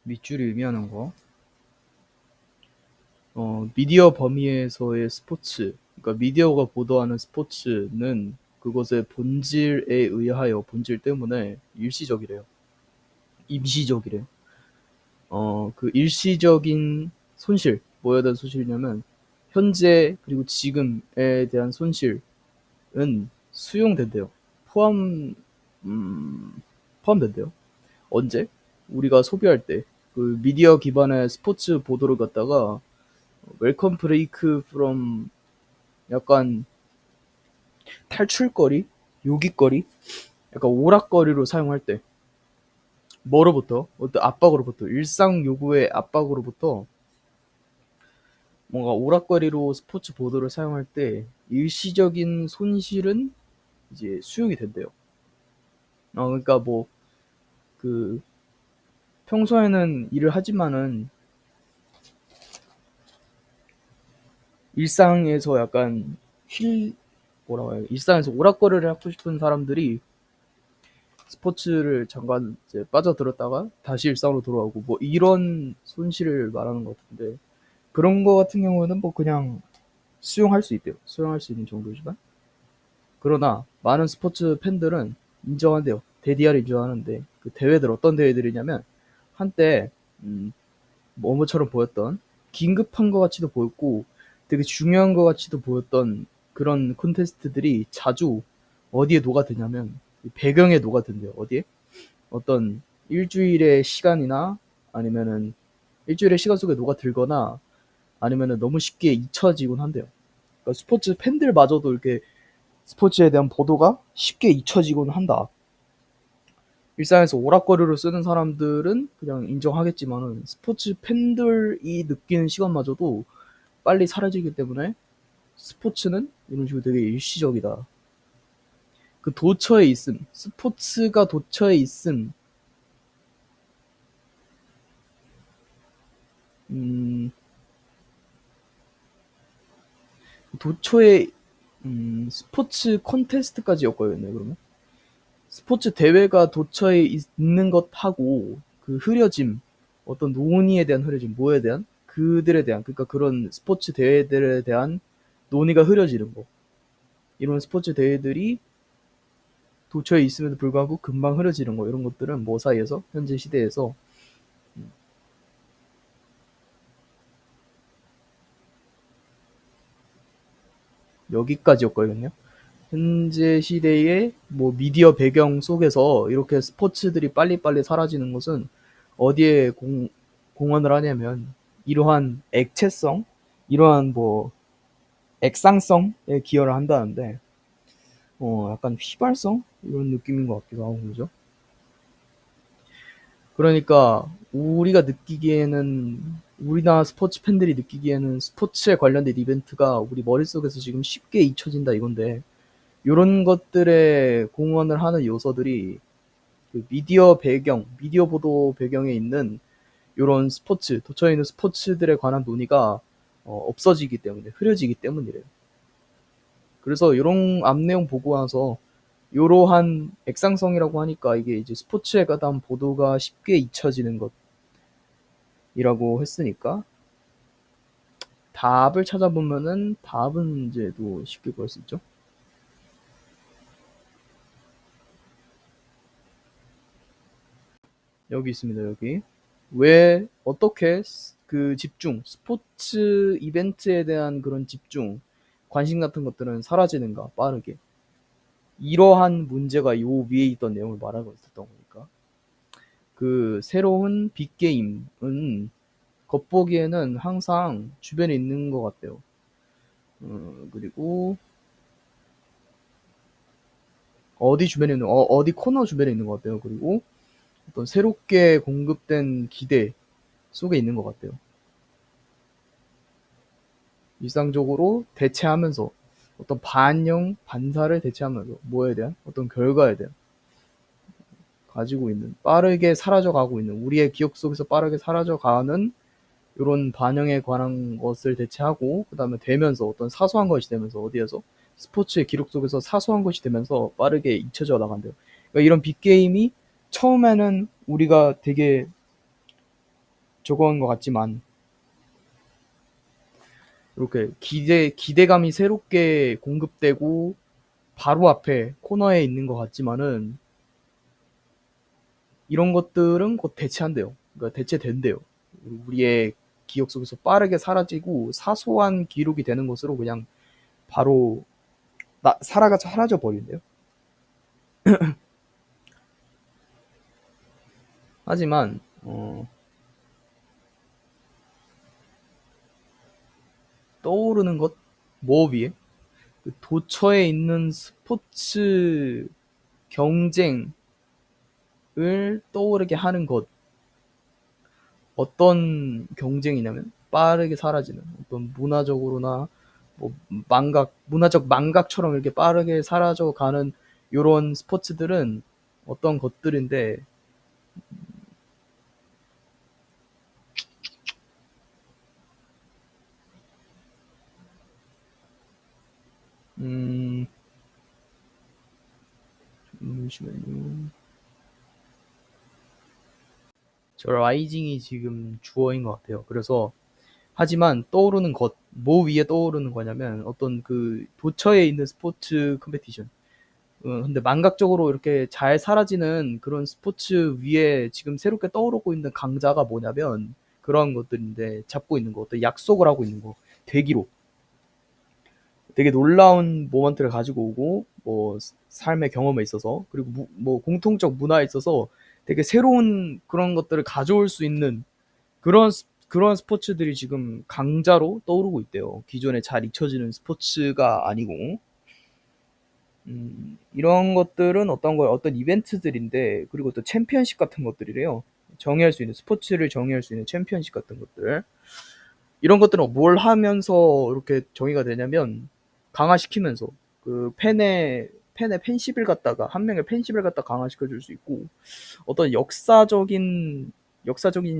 밑줄이 의미하는 거. 미디어 범위에서의 스포츠, 그러니까 미디어가 보도하는 스포츠는 그것의 본질에 의하여 본질 때문에 일시적이래요. 임시적이래요. 그 일시적인 손실, 뭐에 대한 손실이냐면 현재 그리고 지금에 대한 손실은 수용된대요. 음, 포함된대요. 언제? 우리가 소비할 때. 그 미디어 기반의 스포츠 보도를 갖다가 웰컴 브레이크 프롬 약간 탈출거리, 요깃거리, 약간 오락거리로 사용할 때 뭐로부터 어떤 압박으로부터 일상 요구의 압박으로부터 뭔가 오락거리로 스포츠 보도를 사용할 때 일시적인 손실은 이제 수용이 된대요. 그러니까 뭐 그 평소에는 일을 하지만은 일상에서 약간 뭐라고 해요? 일상에서 오락거리를 하고 싶은 사람들이 스포츠를 잠깐 이제 빠져들었다가 다시 일상으로 돌아오고 뭐 이런 손실을 말하는 것 같은데 그런 거 같은 경우에는 뭐 그냥 수용할 수 있대요. 수용할 수 있는 정도지만 그러나 많은 스포츠 팬들은 인정한대요. 대디아를 인정하는데 그 대회들 어떤 대회들이냐면 한때 뭐뭐처럼 보였던 긴급한 것 같이도 보였고 되게 중요한 것 같이도 보였던 그런 콘테스트들이 자주 어디에 녹아드냐면 배경에 녹아든대요. 어디에? 어떤 일주일의 시간이나 아니면은 일주일의 시간 속에 녹아들거나 아니면은 너무 쉽게 잊혀지곤 한대요. 그러니까 스포츠 팬들마저도 이렇게 스포츠에 대한 보도가 쉽게 잊혀지곤 한다. 일상에서 오락거리로 쓰는 사람들은 그냥 인정하겠지만은 스포츠 팬들이 느끼는 시간마저도 빨리 사라지기 때문에 스포츠는 이런 식으로 되게 일시적이다. 그 도처에 있음, 스포츠가 도처에 있음, 음, 도처에 스포츠 콘테스트까지 엮어야겠네 그러면 스포츠 대회가 도처에 있는 것하고 그 흐려짐 어떤 논의에 대한 흐려짐 뭐에 대한 그들에 대한 그러니까 그런 스포츠 대회들에 대한 논의가 흐려지는 거 이런 스포츠 대회들이 도처에 있음에도 불구하고 금방 흐려지는 거 이런 것들은 뭐 사이에서 현재 시대에서 여기까지였거든요. 현재 시대의 뭐 미디어 배경 속에서 이렇게 스포츠들이 빨리빨리 사라지는 것은 어디에 공헌을 하냐면 이러한 액체성, 이러한 뭐 액상성에 기여를 한다는데 약간 휘발성 이런 느낌인 것 같기도 하고 그죠? 그러니까 우리가 느끼기에는 우리나라 스포츠 팬들이 느끼기에는 스포츠에 관련된 이벤트가 우리 머릿속에서 지금 쉽게 잊혀진다 이건데 요런 것들에 공헌을 하는 요소들이 그 미디어 배경, 미디어 보도 배경에 있는 요런 스포츠, 도처에 있는 스포츠들에 관한 논의가 없어지기 때문에, 흐려지기 때문이래요. 그래서 요런 앞 내용 보고 나서 요러한 액상성이라고 하니까 이게 이제 스포츠에 관한 보도가 쉽게 잊혀지는 것이라고 했으니까 답을 찾아보면은 답은 이제 또 쉽게 구할 수 있죠. 여기 있습니다, 여기. 왜, 어떻게 그 집중, 스포츠 이벤트에 대한 그런 집중, 관심 같은 것들은 사라지는가, 빠르게. 이러한 문제가 요 위에 있던 내용을 말하고 있었던 거니까. 그 새로운 빅게임은 겉보기에는 항상 주변에 있는 것 같아요. 그리고 어디 주변에 있는, 어디 코너 주변에 있는 것 같아요. 그리고 어떤 새롭게 공급된 기대 속에 있는 것 같아요. 일상적으로 대체하면서 어떤 반영, 반사를 대체하면서 뭐에 대한 어떤 결과에 대한 가지고 있는 빠르게 사라져가고 있는 우리의 기억 속에서 빠르게 사라져가는 이런 반영에 관한 것을 대체하고 그 다음에 되면서 어떤 사소한 것이 되면서 어디에서 스포츠의 기록 속에서 사소한 것이 되면서 빠르게 잊혀져 나간대요. 그러니까 이런 빅게임이 처음에는 우리가 되게 저거인 것 같지만 이렇게 기대감이 새롭게 공급되고 바로 앞에 코너에 있는 것 같지만은 이런 것들은 곧 대체한대요. 그러니까 대체된대요. 우리의 기억 속에서 빠르게 사라지고 사소한 기록이 되는 것으로 그냥 바로 사라져 버린대요. 하지만 떠오르는 것, 뭐 위에 그 도처에 있는 스포츠 경쟁을 떠오르게 하는 것. 어떤 경쟁이냐면 빠르게 사라지는 어떤 문화적으로나 뭐 문화적 망각처럼 이렇게 빠르게 사라져가는 요런 스포츠들은 어떤 것들인데, 음, 잠시만요. 저 라이징이 지금 주어인 것 같아요. 그래서 하지만 떠오르는 것, 뭐 위에 떠오르는 거냐면 어떤 그 도처에 있는 스포츠 컴페티션. 근데 망각적으로 이렇게 잘 사라지는 그런 스포츠 위에 지금 새롭게 떠오르고 있는 강자가 뭐냐면 그런 것들인데, 잡고 있는 거, 어떤 약속을 하고 있는 거, 되기로 되게 놀라운 모먼트를 가지고 오고 뭐 삶의 경험에 있어서 그리고 뭐 공통적 문화에 있어서 되게 새로운 그런 것들을 가져올 수 있는 그런 스포츠들이 지금 강자로 떠오르고 있대요. 기존에 잘 잊혀지는 스포츠가 아니고. 이런 것들은 어떤 거예요? 어떤 이벤트들인데, 그리고 또 챔피언십 같은 것들이래요. 정의할 수 있는, 스포츠를 정의할 수 있는 챔피언십 같은 것들. 이런 것들은 뭘 하면서 이렇게 정의가 되냐면, 강화시키면서, 그 팬의 팬십을 갖다가, 한 명의 팬십을 갖다 강화시켜 줄 수 있고, 어떤 역사적인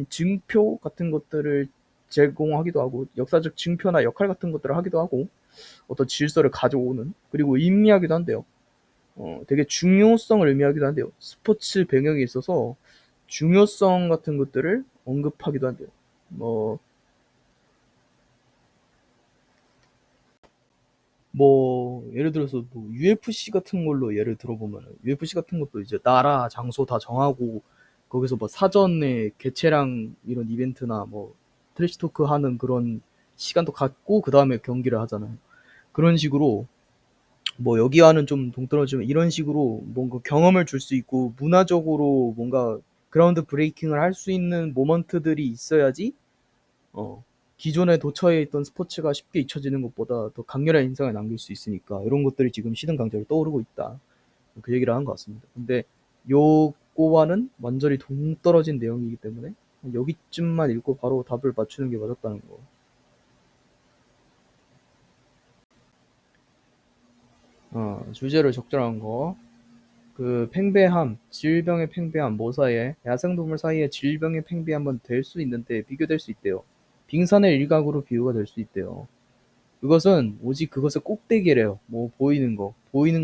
증표 같은 것들을 제공하기도 하고, 역사적 증표나 역할 같은 것들을 하기도 하고, 어떤 질서를 가져오는, 그리고 의미하기도 한대요. 되게 중요성을 의미하기도 한대요. 스포츠 배경에 있어서 중요성 같은 것들을 언급하기도 한대요. 뭐, 예를 들어서 뭐 UFC 같은 걸로 예를 들어보면, UFC 같은 것도 이제 나라, 장소 다 정하고, 거기서 뭐 사전에 개최량 이런 이벤트나 뭐 트래시 토크 하는 그런 시간도 갖고, 그 다음에 경기를 하잖아요. 그런 식으로 뭐 여기와는 좀 동떨어지면 이런 식으로 뭔가 경험을 줄 수 있고 문화적으로 뭔가 그라운드 브레이킹을 할 수 있는 모먼트들이 있어야지 어 기존에 도처에 있던 스포츠가 쉽게 잊혀지는 것보다 더 강렬한 인상을 남길 수 있으니까 이런 것들이 지금 시든 강제로 떠오르고 있다. 그 얘기를 한 것 같습니다. 근데 요거와는 완전히 동떨어진 내용이기 때문에 여기쯤만 읽고 바로 답을 맞추는 게 맞았다는 거. 주제를 적절한 거. 그 팽배함, 질병의 팽배함, 뭐 사이에 야생동물 사이에 질병의 팽배함은 될 수 있는데 비교될 수 있대요. 빙산의 일각으로 비유가 될 수 있대요. 그것은 오직 그것의 꼭대기래요. 뭐 보이는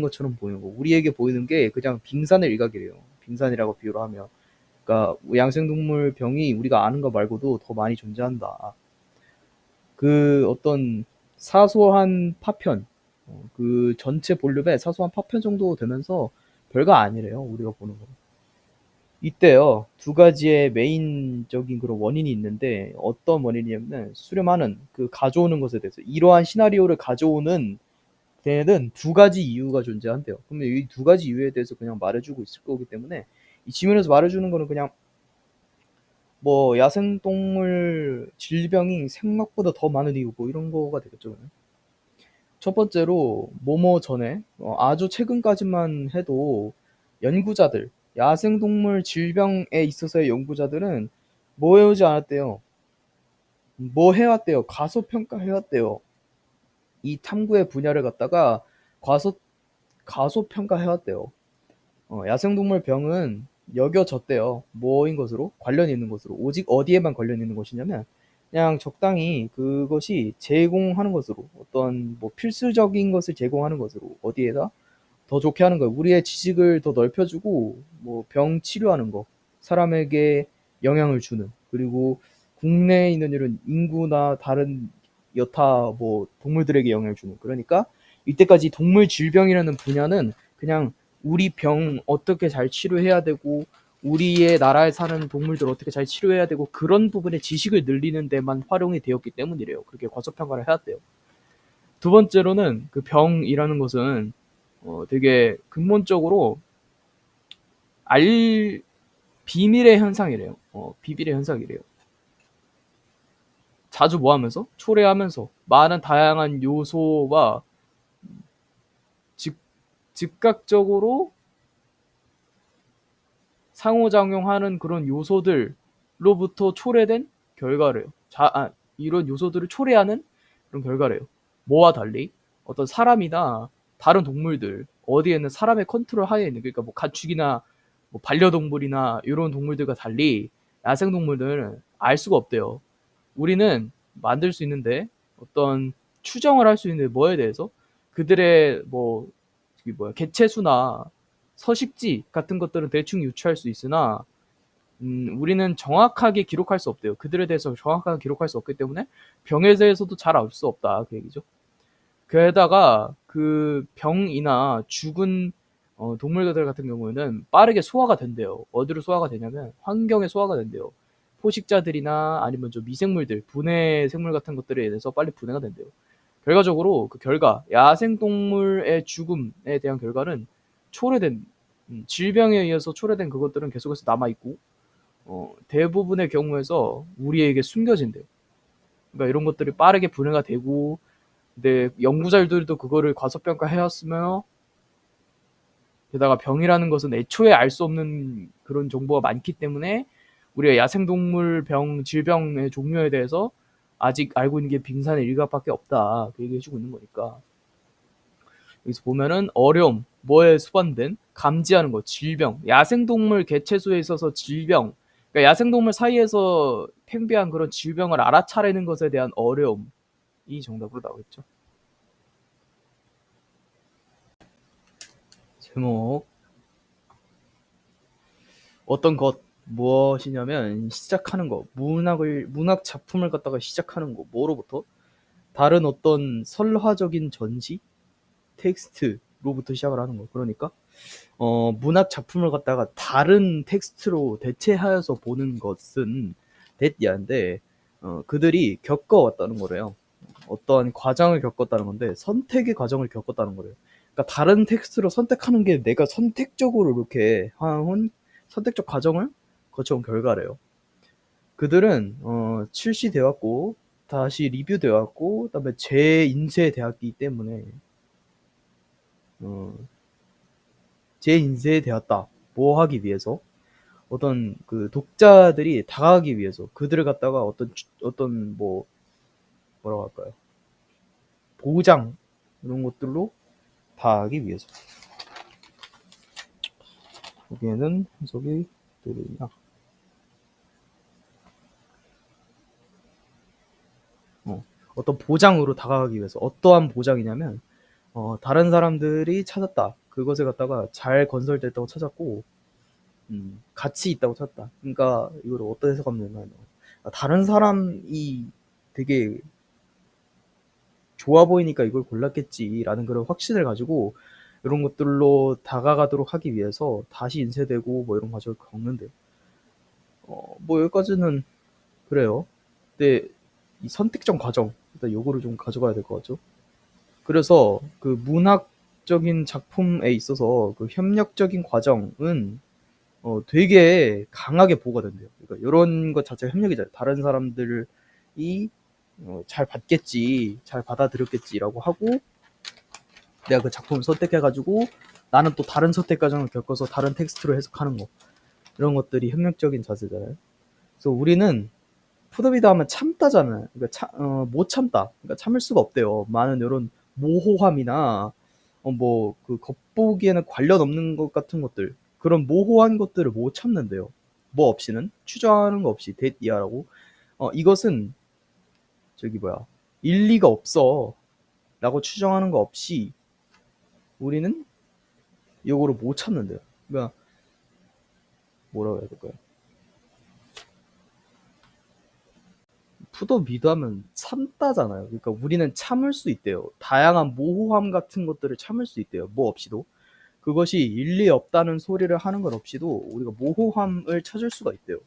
것처럼 보이는 거. 우리에게 보이는 게 그냥 빙산의 일각이래요. 빙산이라고 비유를 하면. 그러니까 야생동물 병이 우리가 아는 거 말고도 더 많이 존재한다. 그 어떤 사소한 파편, 그 전체 볼륨의 사소한 파편 정도 되면서 별거 아니래요. 우리가 보는 거. 이때요, 두 가지의 메인적인 그런 원인이 있는데, 어떤 원인이냐면, 수렴하는, 그 가져오는 것에 대해서, 이러한 시나리오를 가져오는 데는 두 가지 이유가 존재한대요. 그러면 이 두 가지 이유에 대해서 그냥 말해주고 있을 거기 때문에, 이 지면에서 말해주는 거는 그냥, 뭐, 야생동물 질병이 생각보다 더 많은 이유, 뭐, 이런 거가 되겠죠. 그냥. 첫 번째로, 뭐뭐 전에, 아주 최근까지만 해도, 연구자들, 야생동물 질병에 있어서의 연구자들은 뭐 해오지 않았대요. 뭐 해왔대요. 과소평가해왔대요. 이 탐구의 분야를 갖다가 과소, 과소평가해왔대요. 야생동물 병은 여겨졌대요. 뭐인 것으로? 관련 있는 것으로. 오직 어디에만 관련 있는 것이냐면, 그냥 적당히 그것이 제공하는 것으로, 어떤 뭐 필수적인 것을 제공하는 것으로, 어디에다? 더 좋게 하는 거예요. 우리의 지식을 더 넓혀주고 뭐 병 치료하는 거, 사람에게 영향을 주는, 그리고 국내에 있는 이런 인구나 다른 여타 뭐 동물들에게 영향을 주는. 그러니까 이때까지 동물 질병이라는 분야는 그냥 우리 병 어떻게 잘 치료해야 되고 우리의 나라에 사는 동물들 어떻게 잘 치료해야 되고 그런 부분에 지식을 늘리는 데만 활용이 되었기 때문이래요. 그렇게 과소평가를 해왔대요. 두 번째로는 그 병이라는 것은 되게 근본적으로 알 비밀의 현상이래요. 비밀의 현상이래요. 자주 뭐 하면서? 초래하면서 많은 다양한 요소와 즉, 즉각적으로 상호작용하는 그런 요소들로부터 초래된 결과래요. 이런 요소들을 초래하는 그런 결과래요. 뭐와 달리 어떤 사람이나 다른 동물들 어디에는 사람의 컨트롤 하에 있는, 그러니까 뭐 가축이나 뭐 반려동물이나 이런 동물들과 달리 야생동물들은 알 수가 없대요. 우리는 만들 수 있는데 어떤 추정을 할 수 있는데 뭐에 대해서 그들의 뭐 저기 뭐야 개체수나 서식지 같은 것들은 대충 유추할 수 있으나 우리는 정확하게 기록할 수 없대요. 그들에 대해서 정확하게 기록할 수 없기 때문에 병에 대해서도 잘 알 수 없다 그 얘기죠. 게다가 그 병이나 죽은 동물들 같은 경우에는 빠르게 소화가 된대요. 어디로 소화가 되냐면 환경에 소화가 된대요. 포식자들이나 아니면 좀 미생물들, 분해 생물 같은 것들에 의해서 빨리 분해가 된대요. 결과적으로 그 결과, 야생동물의 죽음에 대한 결과는 초래된, 질병에 의해서 초래된 그것들은 계속해서 남아있고, 대부분의 경우에서 우리에게 숨겨진대요. 그러니까 이런 것들이 빠르게 분해가 되고, 근데 연구자들도 그거를 과소평가해왔으며, 게다가 병이라는 것은 애초에 알 수 없는 그런 정보가 많기 때문에 우리가 야생동물 병, 질병의 종류에 대해서 아직 알고 있는 게 빙산의 일각밖에 없다. 그 얘기해주고 있는 거니까. 여기서 보면은 어려움, 뭐에 수반된 감지하는 것, 질병, 야생동물 개체수에 있어서 질병, 그러니까 야생동물 사이에서 팽배한 그런 질병을 알아차리는 것에 대한 어려움이 정답으로 나오겠죠. 제목 어떤 것 무엇이냐면 시작하는 거, 문학 작품을 갖다가 시작하는 거, 뭐로부터 다른 어떤 설화적인 전시 텍스트로부터 시작을 하는 거. 그러니까 문학 작품을 갖다가 다른 텍스트로 대체하여서 보는 것은 대띠한데 그들이 겪어왔다는 거래요. 어떠한 과정을 겪었다는 건데 선택의 과정을 겪었다는 거래요. 그러니까 다른 텍스트로 선택하는 게 내가 선택적으로 이렇게 해온 선택적 과정을 거쳐온 결과래요. 그들은 출시되어 왔고 다시 리뷰되어 왔고 그다음에 재인쇄되었기 때문에 어, 재인쇄되었다. 뭐 하기 위해서? 어떤 그 독자들이 다가가기 위해서 그들을 갖다가 어떤 뭐 뭐라고 할까요? 보장 이런 것들로 다하기 위해서. 여기에는 해석이 되느냐? 어떤 보장으로 다가가기 위해서. 어떠한 보장이냐면 다른 사람들이 찾았다. 그것을 갖다가 잘 건설됐다고 찾았고 가치 있다고 찾았다. 그러니까 이걸 어떻게 해석하면 되냐면 다른 사람이 되게 좋아 보이니까 이걸 골랐겠지라는 그런 확신을 가지고 이런 것들로 다가가도록 하기 위해서 다시 인쇄되고 뭐 이런 과정을 겪는데 뭐 여기까지는 그래요. 근데 이 선택적 과정 일단 요거를 좀 가져가야 될 것 같죠. 그래서 그 문학적인 작품에 있어서 그 협력적인 과정은 되게 강하게 보호가 된대요. 그러니까 이런 것 자체가 협력이잖아요. 다른 사람들이 잘 받겠지, 잘 받아들였겠지라고 하고 내가 그 작품을 선택해가지고 나는 또 다른 선택 과정을 겪어서 다른 텍스트로 해석하는 거 이런 것들이 협력적인 자세잖아요. 그래서 우리는 푸드비드 하면 참다잖아요. 그러니까 못 참다. 그러니까 참을 수가 없대요. 많은 이런 모호함이나 뭐 그 겉보기에는 관련 없는 것 같은 것들 그런 모호한 것들을 못 참는데요. 뭐 없이는 추정하는 거 없이 데이아라고 이것은 저기 뭐야 일리가 없어라고 추정하는 거 없이 우리는 요거를 못 참는데요. 그러니까 뭐라고 해야 될까요? 투더 미드하면 참다잖아요. 그러니까 우리는 참을 수 있대요. 다양한 모호함 같은 것들을 참을 수 있대요. 뭐 없이도. 그것이 일리 없다는 소리를 하는 것 없이도 우리가 모호함을 찾을 수가 있대요.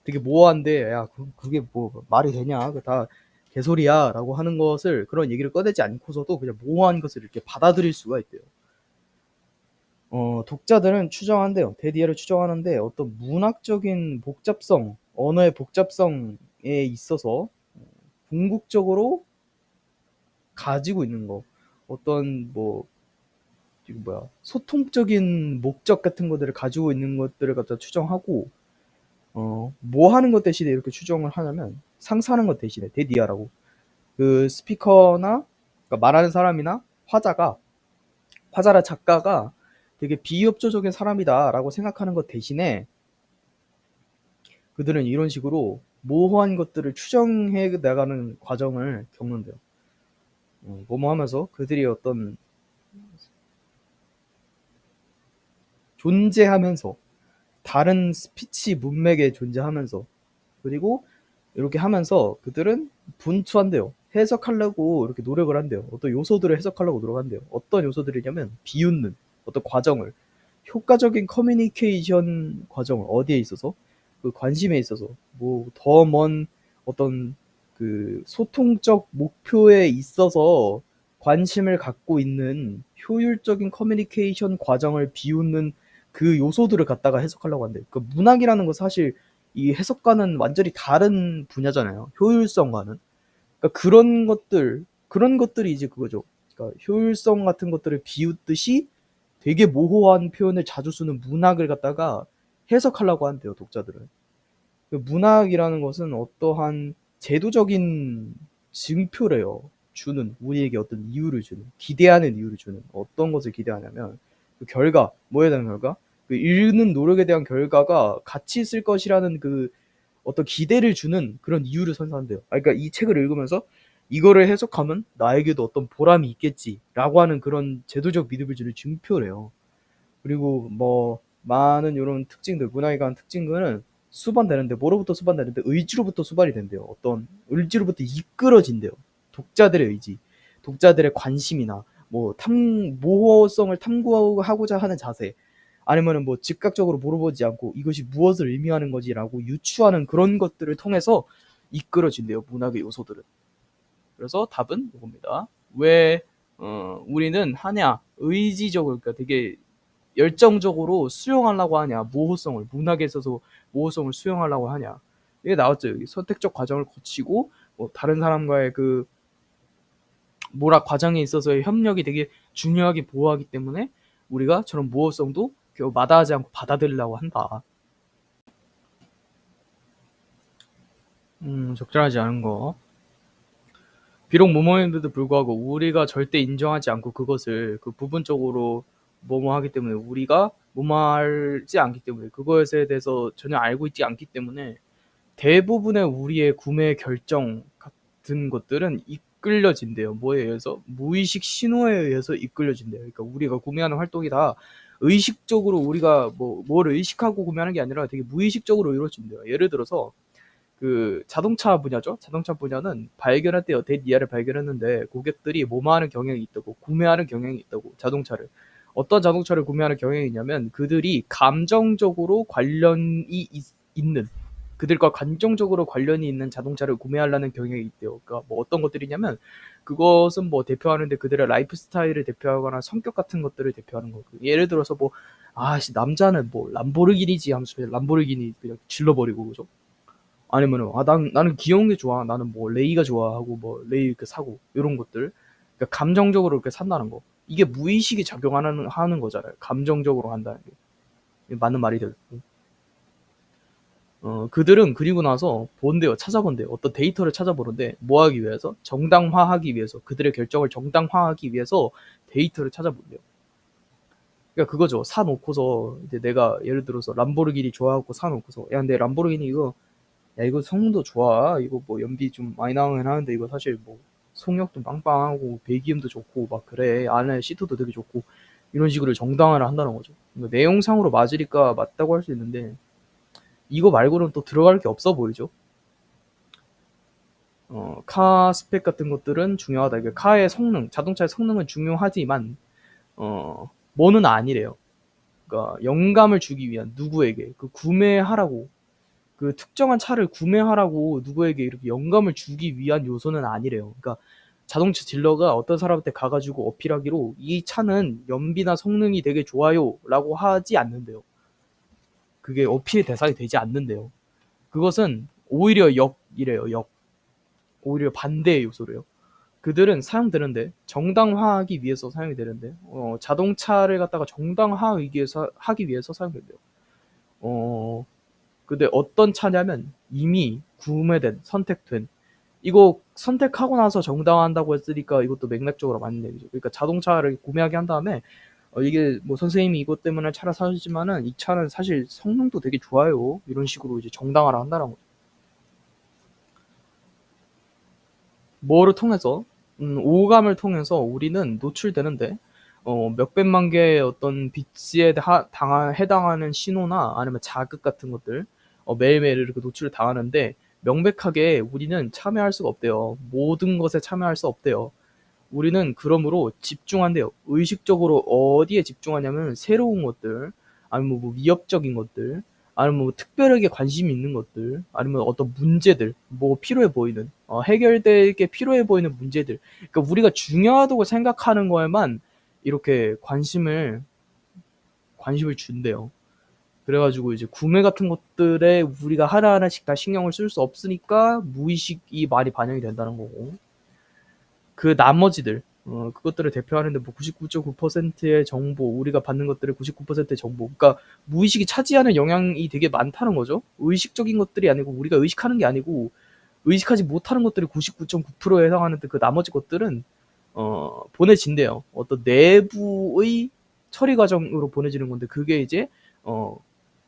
되게 모호한데 야 그게 뭐 말이 되냐? 그거 다 개소리야 라고 하는 것을 그런 얘기를 꺼내지 않고서도 그냥 모호한 것을 이렇게 받아들일 수가 있대요. 독자들은 추정한대요. 데디어를 추정하는데 어떤 문학적인 복잡성, 언어의 복잡성에 있어서 궁극적으로 가지고 있는 거, 어떤 뭐 소통적인 목적 같은 것들을 가지고 있는 것들을 갖다 추정하고 뭐 하는 것 대신에 이렇게 추정을 하냐면 상상하는 것 대신에 데디아라고 그 스피커나 그러니까 말하는 사람이나 화자라 작가가 되게 비협조적인 사람이다라고 생각하는 것 대신에 그들은 이런 식으로 모호한 것들을 추정해 나가는 과정을 겪는데요. 뭐뭐 하면서 그들이 어떤 존재하면서 다른 스피치 문맥에 존재하면서 그리고 이렇게 하면서 그들은 분투한대요. 해석하려고 이렇게 노력을 한대요. 어떤 요소들을 해석하려고 노력한대요. 어떤 요소들이냐면 비웃는 어떤 과정을 효과적인 커뮤니케이션 과정을 어디에 있어서 그 관심에 있어서 뭐 더 먼 어떤 그 소통적 목표에 있어서 관심을 갖고 있는 효율적인 커뮤니케이션 과정을 비웃는 그 요소들을 갖다가 해석하려고 한대요. 그 문학이라는 건 사실 이 해석과는 완전히 다른 분야잖아요. 효율성과는. 그러니까 그런 것들이 이제 그거죠. 그러니까 효율성 같은 것들을 비웃듯이 되게 모호한 표현을 자주 쓰는 문학을 갖다가 해석하려고 한대요, 독자들은. 그 문학이라는 것은 어떠한 제도적인 증표래요. 우리에게 어떤 이유를 주는, 기대하는 이유를 주는, 어떤 것을 기대하냐면, 그 결과, 뭐에 대한 결과? 그 읽는 노력에 대한 결과가 가치 있을 것이라는 그 어떤 기대를 주는 그런 이유를 선사한대요. 그러니까 이 책을 읽으면서 이거를 해석하면 나에게도 어떤 보람이 있겠지라고 하는 그런 제도적 믿음을 주는 증표래요. 그리고 뭐 많은 이런 특징들, 문학에 관한 특징들은 수반되는데 뭐로부터 수반되는데 의지로부터 수반이 된대요. 어떤 의지로부터 이끌어진대요. 독자들의 의지, 독자들의 관심이나 뭐 모호성을 탐구하고자 하는 자세, 아니면은 뭐 즉각적으로 물어보지 않고 이것이 무엇을 의미하는 거지라고 유추하는 그런 것들을 통해서 이끌어진대요. 문학의 요소들은. 그래서 답은 이겁니다. 왜 우리는 하냐? 의지적으로 그러니까 되게 열정적으로 수용하려고 하냐? 모호성을 문학에 있어서 모호성을 수용하려고 하냐? 이게 나왔죠. 여기 선택적 과정을 거치고 뭐 다른 사람과의 그 문학 과정에 있어서의 협력이 되게 중요하게 보호하기 때문에 우리가 저런 모호성도 마다하지 않고 받아들이려고 한다. 적절하지 않은 거. 비록 모모임에도 불구하고 우리가 절대 인정하지 않고 그것을 그 부분적으로 모모하기 때문에 우리가 모모하지 않기 때문에 그것에 대해서 전혀 알고 있지 않기 때문에 대부분의 우리의 구매 결정 같은 것들은 이끌려진대요. 뭐에 의해서? 무의식 신호에 의해서 이끌려진대요. 그러니까 우리가 구매하는 활동이 다 의식적으로 우리가 뭘 의식하고 구매하는 게 아니라 되게 무의식적으로 이루어진대요. 예를 들어서 그 자동차 분야죠. 자동차 분야는 발견할 때 데이아를 발견했는데 고객들이 뭐뭐하는 경향이 있다고 구매하는 경향이 있다고 자동차를 어떤 자동차를 구매하는 경향이 있냐면 그들이 감정적으로 관련이 있는 그들과 감정적으로 관련이 있는 자동차를 구매하려는 경향이 있대요. 그러니까 뭐 어떤 것들이냐면 그것은 뭐 대표하는데 그들의 라이프 스타일을 대표하거나 성격 같은 것들을 대표하는 거고 예를 들어서 뭐 아씨 남자는 뭐 람보르기니지 하면서 람보르기니 그냥 질러버리고 그죠? 아니면은 나는 귀여운 게 좋아. 나는 뭐 레이가 좋아하고 뭐 레이 이렇게 사고 이런 것들. 그러니까 감정적으로 이렇게 산다는 거. 이게 무의식이 작용하는 하는 거잖아요. 감정적으로 한다는 게. 맞는 말이 될고. 그들은 그리고 나서 본대요. 찾아본대요. 어떤 데이터를 찾아보는데 뭐 하기 위해서? 정당화하기 위해서. 그들의 결정을 정당화하기 위해서 데이터를 찾아본대요. 그러니까 그거죠. 사 놓고서 이제 내가 예를 들어서 람보르기니 좋아하고 사 놓고서 야, 근데 람보르기니 이거 야 이거 성능도 좋아. 이거 뭐 연비 좀 많이 나오긴 하는데 이거 사실 뭐 속력도 빵빵하고 배기음도 좋고 막 그래. 안에 시트도 되게 좋고 이런 식으로 정당화를 한다는 거죠. 그러니까 내용상으로 맞으니까 맞다고 할 수 있는데 이거 말고는 또 들어갈 게 없어 보이죠. 카 스펙 같은 것들은 중요하다. 이게 카의 성능, 자동차의 성능은 중요하지만 뭐는 아니래요. 그러니까 영감을 주기 위한 누구에게 그 구매하라고 그 특정한 차를 구매하라고 누구에게 이렇게 영감을 주기 위한 요소는 아니래요. 그러니까 자동차 딜러가 어떤 사람한테 가가지고 어필하기로 이 차는 연비나 성능이 되게 좋아요라고 하지 않는데요. 그게 어필의 대상이 되지 않는데요. 그것은 오히려 역이래요. 역. 오히려 반대의 요소래요. 그들은 사용되는데 정당화하기 위해서 사용이 되는데 자동차를 갖다가 하기 위해서 사용된대요. 어, 근데 어떤 차냐면 이미 구매된 선택된 이거 선택하고 나서 정당화한다고 했으니까 이것도 맥락적으로 맞는 얘기죠. 그러니까 자동차를 구매하게 한 다음에 이게 뭐 선생님이 이것 때문에 차를 사주지만은 이 차는 사실 성능도 되게 좋아요. 이런 식으로 이제 정당화를 한다는 거죠. 뭐를 통해서 오감을 통해서 우리는 노출되는데 몇백만 개의 어떤 빛에 해당하는 신호나 아니면 자극 같은 것들 매일매일 이렇게 노출을 당하는데 명백하게 우리는 참여할 수가 없대요. 모든 것에 참여할 수 없대요. 우리는 그러므로 집중한대요. 의식적으로 어디에 집중하냐면 새로운 것들, 아니면 뭐 위협적인 것들, 아니면 뭐 특별하게 관심이 있는 것들, 아니면 어떤 문제들, 뭐 필요해 보이는, 해결되게 필요해 보이는 문제들. 그러니까 우리가 중요하다고 생각하는 거에만 이렇게 관심을 준대요. 그래가지고 이제 구매 같은 것들에 우리가 하나하나씩 다 신경을 쓸 수 없으니까 무의식이 많이 반영이 된다는 거고. 그 나머지들 그것들을 대표하는데 뭐 99.9%의 정보 우리가 받는 것들의 99%의 정보 그러니까 무의식이 차지하는 영향이 되게 많다는 거죠. 의식적인 것들이 아니고 우리가 의식하는 게 아니고 의식하지 못하는 것들이 99.9%에 해당하는데 그 나머지 것들은 보내진대요. 어떤 내부의 처리 과정으로 보내지는 건데 그게 이제 어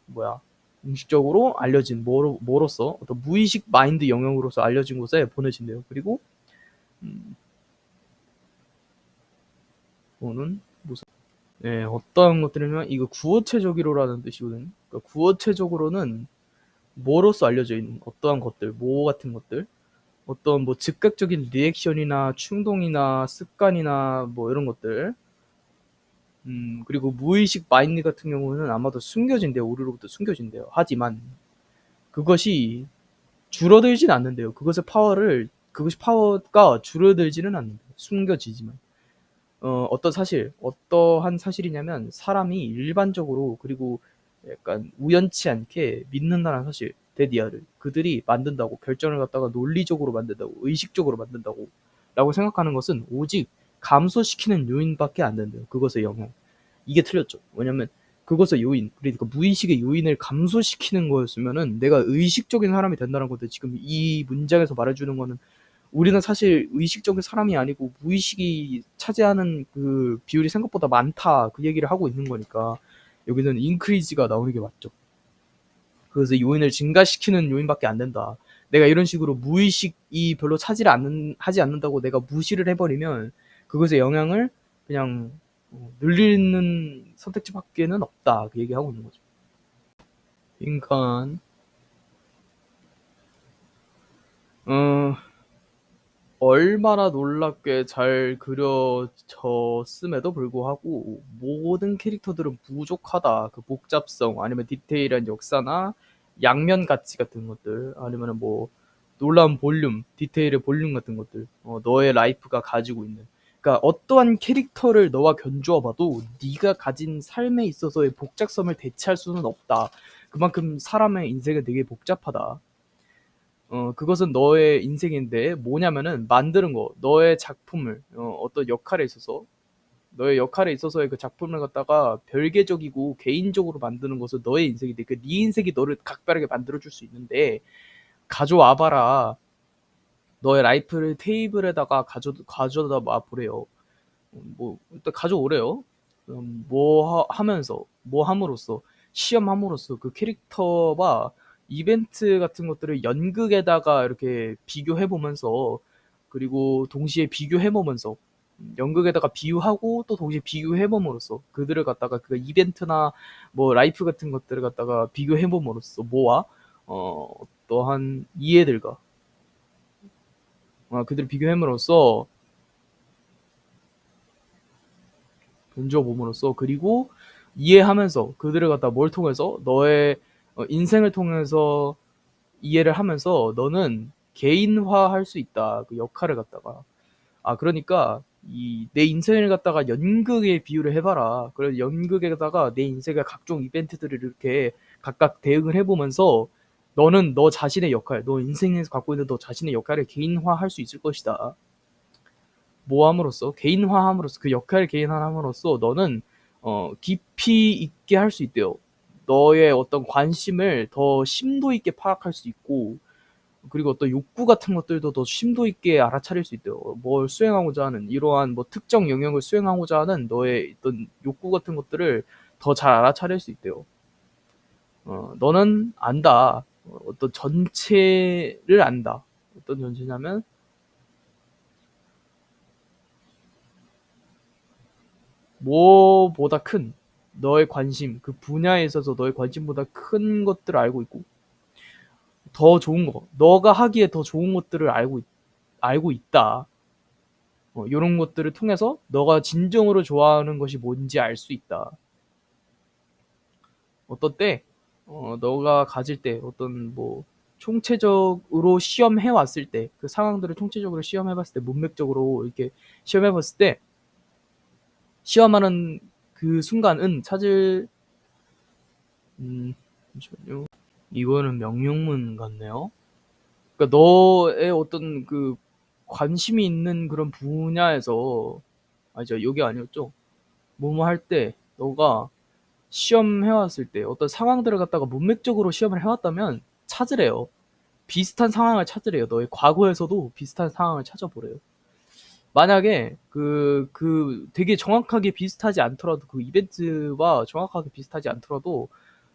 뭐야 공식적으로 알려진 뭐로서 어떤 무의식 마인드 영역으로서 알려진 곳에 보내진대요. 그리고 는 무슨 어떤 것들이냐면 이거 구어체적으로라는 뜻이거든요. 그러니까 구어체적으로는 뭐로서 알려져 있는 어떠한 것들, 뭐 같은 것들, 어떤 뭐 즉각적인 리액션이나 충동이나 습관이나 뭐 이런 것들, 그리고 무의식 마인드 같은 경우는 아마도 숨겨진대요. 우리로부터 숨겨진대요. 하지만 그것이 줄어들진 않는데요. 그것이 파워가 줄어들지는 않는데요. 숨겨지지만. 어떠한 사실이냐면 사람이 일반적으로 그리고 약간 우연치 않게 믿는다는 사실, 데디아를 그들이 만든다고 결정을 갖다가 논리적으로 만든다고 의식적으로 만든다고 라고 생각하는 것은 오직 감소시키는 요인밖에 안 된대요. 그것의 영향. 이게 틀렸죠. 왜냐면 그것의 요인, 그러니까 무의식의 요인을 감소시키는 거였으면은 내가 의식적인 사람이 된다는 건데 지금 이 문장에서 말해주는 거는 우리는 사실 의식적인 사람이 아니고 무의식이 차지하는 그 비율이 생각보다 많다 그 얘기를 하고 있는 거니까 여기는 인크리즈가 나오는 게 맞죠. 그래서 요인을 증가시키는 요인밖에 안 된다. 내가 이런 식으로 무의식이 별로 하지 않는다고 내가 무시를 해버리면 그것의 영향을 그냥 늘리는 선택지밖에는 없다 그 얘기하고 있는 거죠. 그러니까 어, 얼마나 놀랍게 잘 그려졌음에도 불구하고 모든 캐릭터들은 부족하다. 그 복잡성 아니면 디테일한 역사나 양면 가치 같은 것들 아니면 뭐 놀라운 볼륨, 디테일의 볼륨 같은 것들 너의 라이프가 가지고 있는 그러니까 어떠한 캐릭터를 너와 견주어 봐도 네가 가진 삶에 있어서의 복잡성을 대체할 수는 없다. 그만큼 사람의 인생은 되게 복잡하다. 그것은 너의 인생인데 뭐냐면은 만드는 거, 너의 작품을 어떤 너의 역할에 있어서의 그 작품을 갖다가 별개적이고 개인적으로 만드는 것은 너의 인생인데 그 네 인생이 너를 각별하게 만들어줄 수 있는데 가져와봐라. 너의 라이프를 테이블에다가 가져다 와 보래요. 뭐 일단 가져오래요. 뭐 함으로써 시험함으로써 그 캐릭터와 이벤트 같은 것들을 연극에다가 이렇게 비교해 보면서 그리고 동시에 비교해 보면서 연극에다가 비유하고 또 동시에 비교해 봄으로써 그들을 갖다가 그 이벤트나 뭐 라이프 같은 것들을 갖다가 비교해 봄으로써 뭐와 어떠한 이해들과 그들을 비교함으로써 견주어 봄으로써 그리고 이해하면서 그들을 갖다 뭘 통해서 너의 인생을 통해서 이해를 하면서 너는 개인화할 수 있다. 그 역할을 갖다가. 그러니까 이 내 인생을 갖다가 연극에 비유를 해봐라. 그래서 연극에다가 내 인생의 각종 이벤트들을 이렇게 각각 대응을 해보면서 너는 너 자신의 역할, 너 인생에서 갖고 있는 너 자신의 역할을 개인화할 수 있을 것이다. 모함으로써 개인화함으로써 그 역할을 개인화함으로써 너는 깊이 있게 할 수 있대요. 너의 어떤 관심을 더 심도 있게 파악할 수 있고 그리고 어떤 욕구 같은 것들도 더 심도 있게 알아차릴 수 있대요. 뭘 수행하고자 하는 이러한 뭐 특정 영역을 수행하고자 하는 너의 어떤 욕구 같은 것들을 더 잘 알아차릴 수 있대요. 너는 안다. 어떤 전체를 안다. 어떤 전체냐면 뭐보다 큰 너의 관심, 그 분야에 있어서 너의 관심보다 큰 것들을 알고 있고 더 좋은 거, 너가 하기에 더 좋은 것들을 알고 있다. 이런 것들을 통해서 너가 진정으로 좋아하는 것이 뭔지 알 수 있다. 어떤 때, 너가 가질 때 어떤 뭐 총체적으로 시험해 왔을 때, 그 상황들을 총체적으로 시험해 봤을 때, 문맥적으로 이렇게 시험해 봤을 때, 시험하는 그 순간은 잠시만요. 이거는 명령문 같네요. 그러니까 너의 어떤 그 관심이 있는 그런 분야에서 아니죠, 여기 아니었죠. 뭐뭐 할 때 너가 시험 해왔을 때 어떤 상황들을 갖다가 문맥적으로 시험을 해왔다면 찾으래요. 비슷한 상황을 찾으래요. 너의 과거에서도 비슷한 상황을 찾아보래요. 만약에 되게 정확하게 비슷하지 않더라도 그 이벤트와 정확하게 비슷하지 않더라도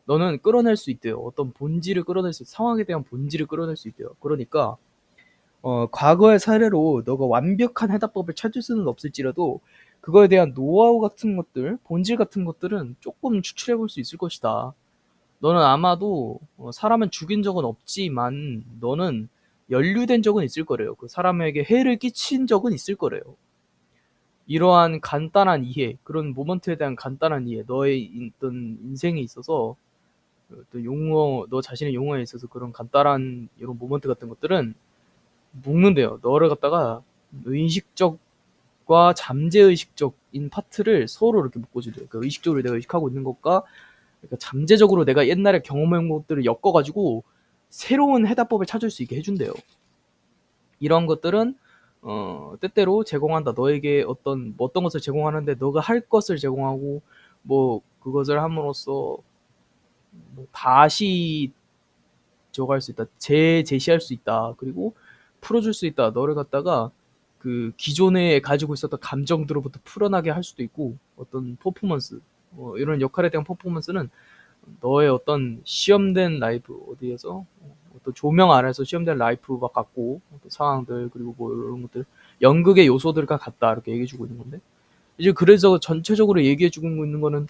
너는 끌어낼 수 있대요. 어떤 본질을 끌어낼 수, 상황에 대한 본질을 끌어낼 수 있대요. 그러니까 과거의 사례로 너가 완벽한 해답법을 찾을 수는 없을지라도 그거에 대한 노하우 같은 것들, 본질 같은 것들은 조금 추출해 볼 수 있을 것이다. 너는 아마도 사람은 죽인 적은 없지만 너는 연루된 적은 있을 거래요. 그 사람에게 해를 끼친 적은 있을 거래요. 이러한 간단한 이해, 그런 모먼트에 대한 간단한 이해, 너의 어떤 인생에 있어서 또 너 자신의 용어에 있어서 그런 간단한 이런 모먼트 같은 것들은 묶는데요. 너를 갖다가 의식적과 잠재의식적인 파트를 서로 이렇게 묶어주래요. 그러니까 의식적으로 내가 의식하고 있는 것과 그러니까 잠재적으로 내가 옛날에 경험한 것들을 엮어가지고 새로운 해답법을 찾을 수 있게 해준대요. 이런 것들은 때때로 제공한다. 너에게 어떤 것을 제공하는데 너가 할 것을 제공하고 뭐 그것을 함으로써 뭐 다시 저거 할 수 있다. 재제시할 수 있다. 그리고 풀어줄 수 있다. 너를 갖다가 그 기존에 가지고 있었던 감정들로부터 풀어나게 할 수도 있고 어떤 퍼포먼스 이런 역할에 대한 퍼포먼스는 너의 어떤 시험된 라이프 어디에서 어떤 조명 아래서 시험된 라이프와 같고 어떤 상황들 그리고 뭐 이런 것들 연극의 요소들과 같다 이렇게 얘기해주고 있는 건데 이제 그래서 전체적으로 얘기해주고 있는 거는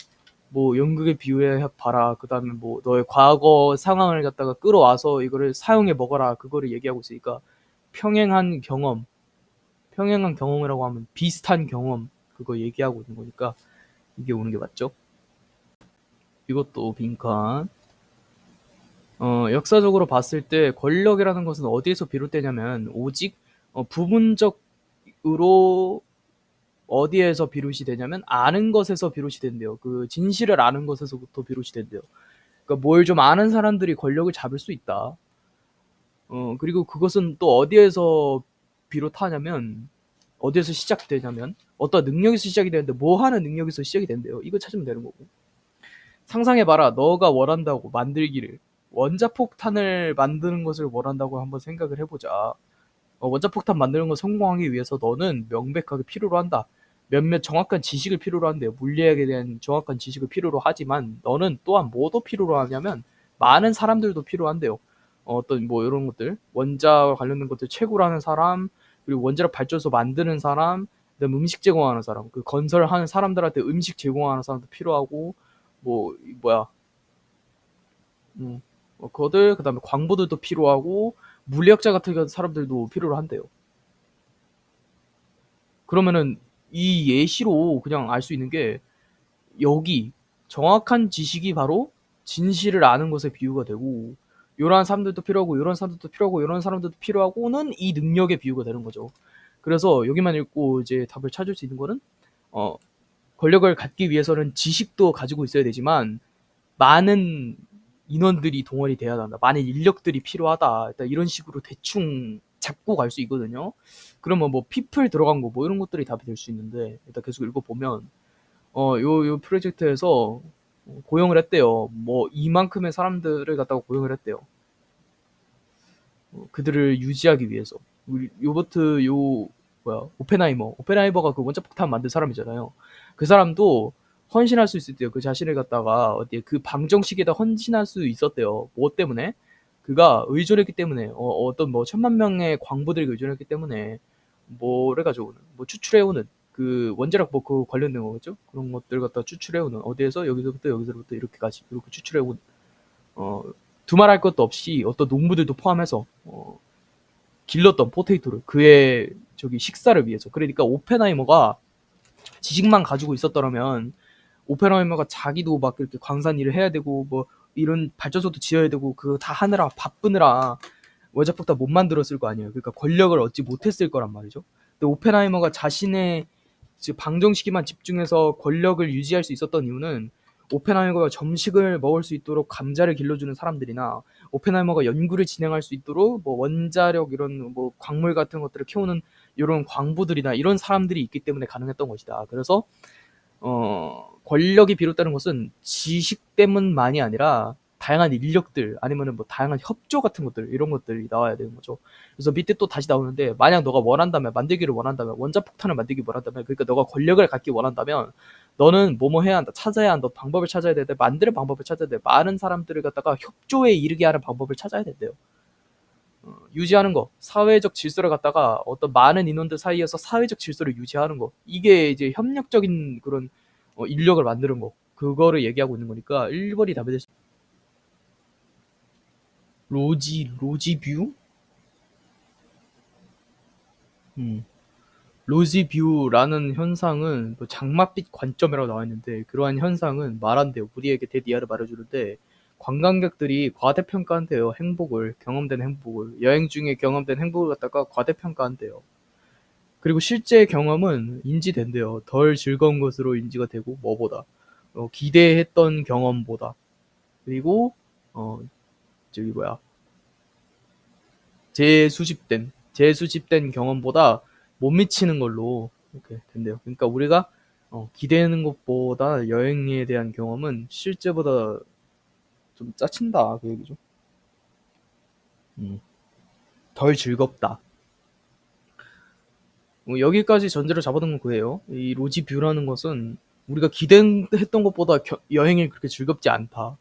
뭐 연극에 비유해 봐라. 그다음에 뭐 너의 과거 상황을 갖다가 끌어와서 이거를 사용해 먹어라. 그거를 얘기하고 있으니까 평행한 경험, 평행한 경험이라고 하면 비슷한 경험 그거 얘기하고 있는 거니까 이게 오는 게 맞죠? 이것도 빈칸. 역사적으로 봤을 때 권력이라는 것은 어디에서 비롯되냐면 오직 부분적으로 어디에서 비롯이 되냐면 아는 것에서 비롯이 된대요. 그 진실을 아는 것에서부터 비롯이 된대요. 그러니까 뭘 좀 아는 사람들이 권력을 잡을 수 있다. 그리고 그것은 또 어디에서 비롯하냐면 어디에서 시작되냐면 어떤 능력에서 시작이 되는데 뭐 하는 능력에서 시작이 된대요. 이거 찾으면 되는 거고. 상상해봐라. 너가 원한다고 만들기를. 원자폭탄을 만드는 것을 원한다고 한번 생각을 해보자. 원자폭탄 만드는 걸 성공하기 위해서 너는 명백하게 필요로 한다. 몇몇 정확한 지식을 필요로 한대요. 물리학에 대한 정확한 지식을 필요로 하지만 너는 또한 뭐도 필요로 하냐면 많은 사람들도 필요한대요. 어떤 뭐 이런 것들 원자와 관련된 것들 채굴하는 사람 그리고 원자력 발전소 만드는 사람 그다음 음식 제공하는 사람 그 건설하는 사람들한테 음식 제공하는 사람도 필요하고 뭐 뭐야 그거들 그다음에 광부들도 필요하고 물리학자 같은 사람들도 필요로 한대요. 그러면은 이 예시로 그냥 알 수 있는 게 여기 정확한 지식이 바로 진실을 아는 것에 비유가 되고 이러한 사람들도 필요하고 이런 사람들도 필요하고 이런 사람들도 필요하고는 이 능력의 비유가 되는 거죠. 그래서 여기만 읽고 이제 답을 찾을 수 있는 거는 어, 권력을 갖기 위해서는 지식도 가지고 있어야 되지만 많은 인원들이 동원이 돼야 한다. 많은 인력들이 필요하다. 일단 이런 식으로 대충 잡고 갈 수 있거든요. 그러면 뭐 피플 들어간 거 뭐 이런 것들이 답이 될 수 있는데 일단 계속 읽어보면 요 프로젝트에서 고용을 했대요. 뭐 이만큼의 사람들을 갖다가 고용을 했대요. 그들을 유지하기 위해서. 우리 요버트 오펜하이머가 그 원자폭탄 만든 사람이잖아요. 그 사람도 헌신할 수 있었대요. 그 자신을 갖다가 어디 그 방정식에다 헌신할 수 있었대요. 뭐 때문에? 그가 의존했기 때문에 어떤 뭐 1,000만 명의 광부들에게 의존했기 때문에 뭐래 가지고 뭐 추출해오는 그 원자력 뭐 그 관련된 거겠죠? 그런 것들 갖다 추출해오는 어디에서 여기서부터 여기서부터 이렇게까지 이렇게 추출해오는 어 두말할 것도 없이 어떤 농부들도 포함해서 길렀던 포테이토를 그의 저기 식사를 위해서. 그러니까 오펜하이머가 지식만 가지고 있었더라면 오펜하이머가 자기도 막 이렇게 광산 일을 해야 되고 뭐 이런 발전소도 지어야 되고 그거 다 하느라 바쁘느라 원자폭탄 못 만들었을 거 아니에요. 그러니까 권력을 얻지 못했을 거란 말이죠. 근데 오펜하이머가 자신의 방정식에만 집중해서 권력을 유지할 수 있었던 이유는 오펜하이머가 점식을 먹을 수 있도록 감자를 길러주는 사람들이나 오펜하이머가 연구를 진행할 수 있도록 뭐 원자력 이런 뭐 광물 같은 것들을 키우는 이런 광부들이나 이런 사람들이 있기 때문에 가능했던 것이다. 그래서 권력이 비롯되는 것은 지식 때문만이 아니라 다양한 인력들 아니면은 뭐 다양한 협조 같은 것들 이런 것들이 나와야 되는 거죠. 그래서 밑에 또 다시 나오는데 만약 너가 원한다면 만들기를 원한다면 원자폭탄을 만들기 원한다면 그러니까 너가 권력을 갖기 원한다면 너는 뭐뭐 해야 한다 찾아야 한다 방법을 찾아야 되는데 만드는 방법을 찾아야 돼 많은 사람들을 갖다가 협조에 이르게 하는 방법을 찾아야 된대요. 유지하는 거 사회적 질서를 갖다가 어떤 많은 인원들 사이에서 사회적 질서를 유지하는 거 이게 이제 협력적인 그런 인력을 만드는 거 그거를 얘기하고 있는 거니까 1번이 답이 될 수. 로지 뷰? 음. 로지 뷰라는 현상은 뭐 장맛빛 관점이라고 나와 있는데 그러한 현상은 말한대요. 우리에게 대디아를 말해주는데 관광객들이 과대평가한대요. 행복을 경험된 행복을 여행 중에 경험된 행복을 갖다가 과대평가한대요. 그리고 실제 경험은 인지된대요. 덜 즐거운 것으로 인지가 되고 뭐보다 기대했던 경험보다 그리고 어 저기 뭐야 재수집된 경험보다 못 미치는 걸로 이렇게 된대요. 그러니까 우리가 기대하는 것보다 여행에 대한 경험은 실제보다 좀 짜친다 그 얘기죠. 음. 덜 즐겁다. 여기까지 전제를 잡아둔 건 그예요. 이 로지 뷰라는 것은 우리가 기대했던 것보다 여행이 그렇게 즐겁지 않다.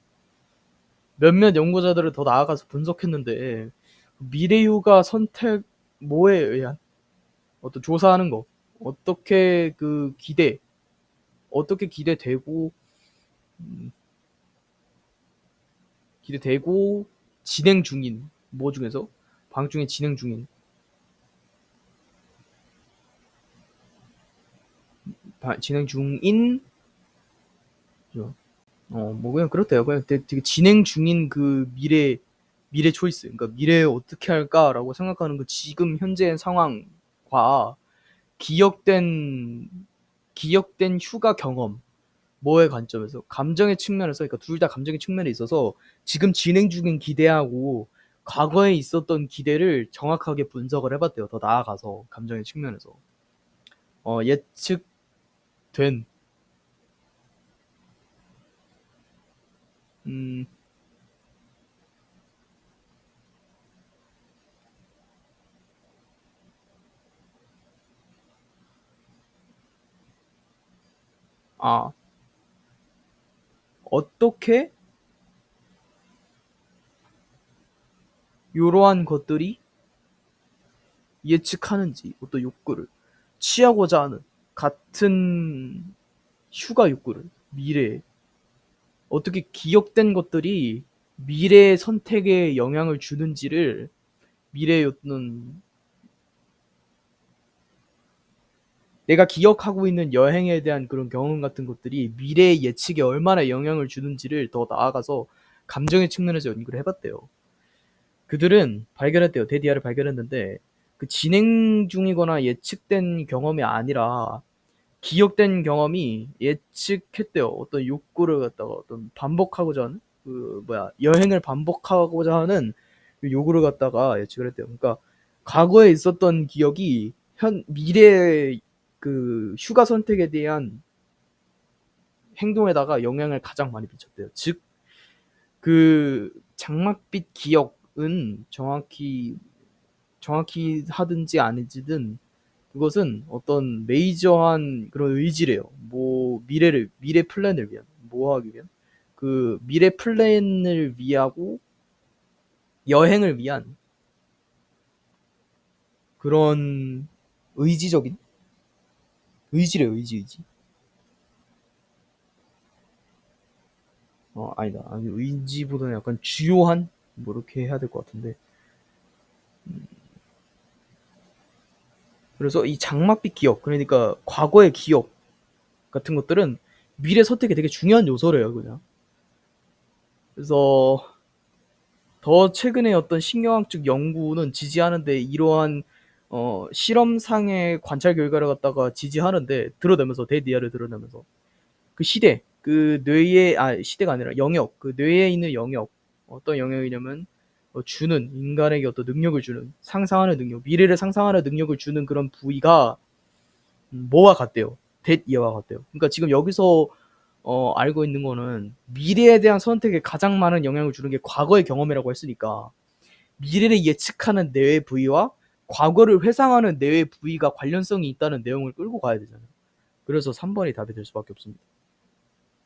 몇몇 연구자들을 더 나아가서 분석했는데 미래휴가 선택 뭐에 의한 어떤 조사하는 거 어떻게 그 어떻게 음, 기대되고 진행 중인 뭐 중에서 방 중에 진행 중인 진행 중인 뭐 그냥 그렇대요. 그냥 되게 진행 중인 그 미래 초이스. 그러니까 미래에 어떻게 할까라고 생각하는 그 지금 현재의 상황과 기억된 기억된 휴가 경험 뭐의 관점에서 감정의 측면에서 그러니까 둘 다 감정의 측면에 있어서 지금 진행 중인 기대하고 과거에 있었던 기대를 정확하게 분석을 해봤대요. 더 나아가서 감정의 측면에서 예측된 음, 아 어떻게 이러한 것들이 예측하는지 어떤 욕구를 취하고자 하는 같은 휴가 욕구를 미래에 어떻게 기억된 것들이 미래의 선택에 영향을 주는지를 미래의 어떤 내가 기억하고 있는 여행에 대한 그런 경험 같은 것들이 미래의 예측에 얼마나 영향을 주는지를 더 나아가서 감정의 측면에서 연구를 해봤대요. 그들은 발견했대요. 데디아를 발견했는데 그 진행 중이거나 예측된 경험이 아니라 기억된 경험이 예측했대요. 어떤 욕구를 갖다가 어떤 반복하고자 하는 여행을 반복하고자 하는 그 요구를 갖다가 예측을 했대요. 그러니까 과거에 있었던 기억이 현 미래의 그 휴가 선택에 대한 행동에다가 영향을 가장 많이 미쳤대요. 즉 그 장막빛 기억은 정확히 하든지 아니지든 그것은 어떤 메이저한 그런 의지래요. 뭐 미래 플랜을 위한 뭐 하기 위한 그 미래 플랜을 위하고 여행을 위한 그런 의지적인 의지래 의지. 아니다. 아니 의지보다는 약간 주요한 뭐 이렇게 해야 될 것 같은데. 그래서 이 장막빛 기억 그러니까 과거의 기억 같은 것들은 미래 선택에 되게 중요한 요소래요, 그냥. 그래서 더 최근에 어떤 신경학적 연구는 지지하는데 이러한 실험상의 관찰 결과를 갖다가 지지하는데 드러내면서 대디아를 드러내면서 그 시대 그 뇌의 시대가 아니라 영역 그 뇌에 있는 영역 어떤 영역이냐면 주는 인간에게 어떤 능력을 주는 상상하는 능력 미래를 상상하는 능력을 주는 그런 부위가 뭐와 같대요. 대이와 같대요. 그러니까 지금 여기서 알고 있는 거는 미래에 대한 선택에 가장 많은 영향을 주는 게 과거의 경험이라고 했으니까 미래를 예측하는 뇌의 부위와 과거를 회상하는 뇌의 부위가 관련성이 있다는 내용을 끌고 가야 되잖아요. 그래서 3번이 답이 될 수밖에 없습니다.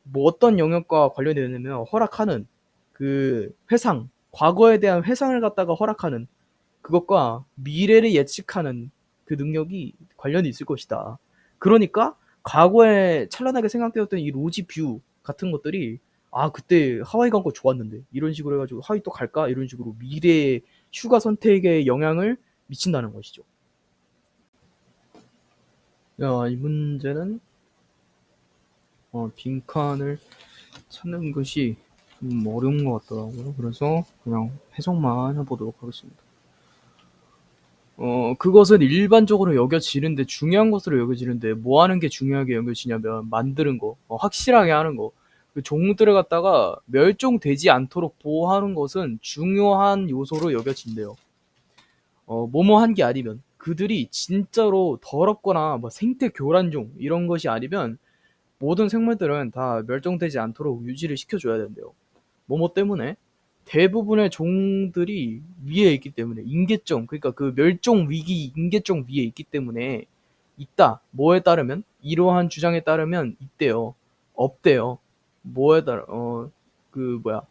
뭐 어떤 영역과 관련이 되냐면 허락하는 그 회상, 과거에 대한 회상을 갖다가 허락하는 그것과 미래를 예측하는 그 능력이 관련이 있을 것이다. 그러니까 과거에 찬란하게 생각되었던 이 로지 뷰 같은 것들이 그때 하와이 간 거 좋았는데 이런 식으로 해가지고 하와이 또 갈까 이런 식으로 미래의 휴가 선택에 영향을 미친다는 것이죠. 이 문제는 빈칸을 찾는 것이 좀 어려운 것 같더라고요. 그래서 그냥 해석만 해보도록 하겠습니다. 그것은 일반적으로 여겨지는데 중요한 것으로 여겨지는데 뭐 하는 게 중요하게 여겨지냐면 만드는 거, 확실하게 하는 거. 그 종들을 갖다가 멸종되지 않도록 보호하는 것은 중요한 요소로 여겨진대요. 뭐뭐 한 게 아니면 그들이 진짜로 더럽거나 뭐 생태 교란종 이런 것이 아니면 모든 생물들은 다 멸종되지 않도록 유지를 시켜줘야 된대요. 뭐뭐 때문에 대부분의 종들이 위에 있기 때문에 인계종 그러니까 그 멸종 위기 인계종 위에 있기 때문에 있다. 뭐에 따르면 이러한 주장에 따르면 있대요. 없대요. 뭐에 따라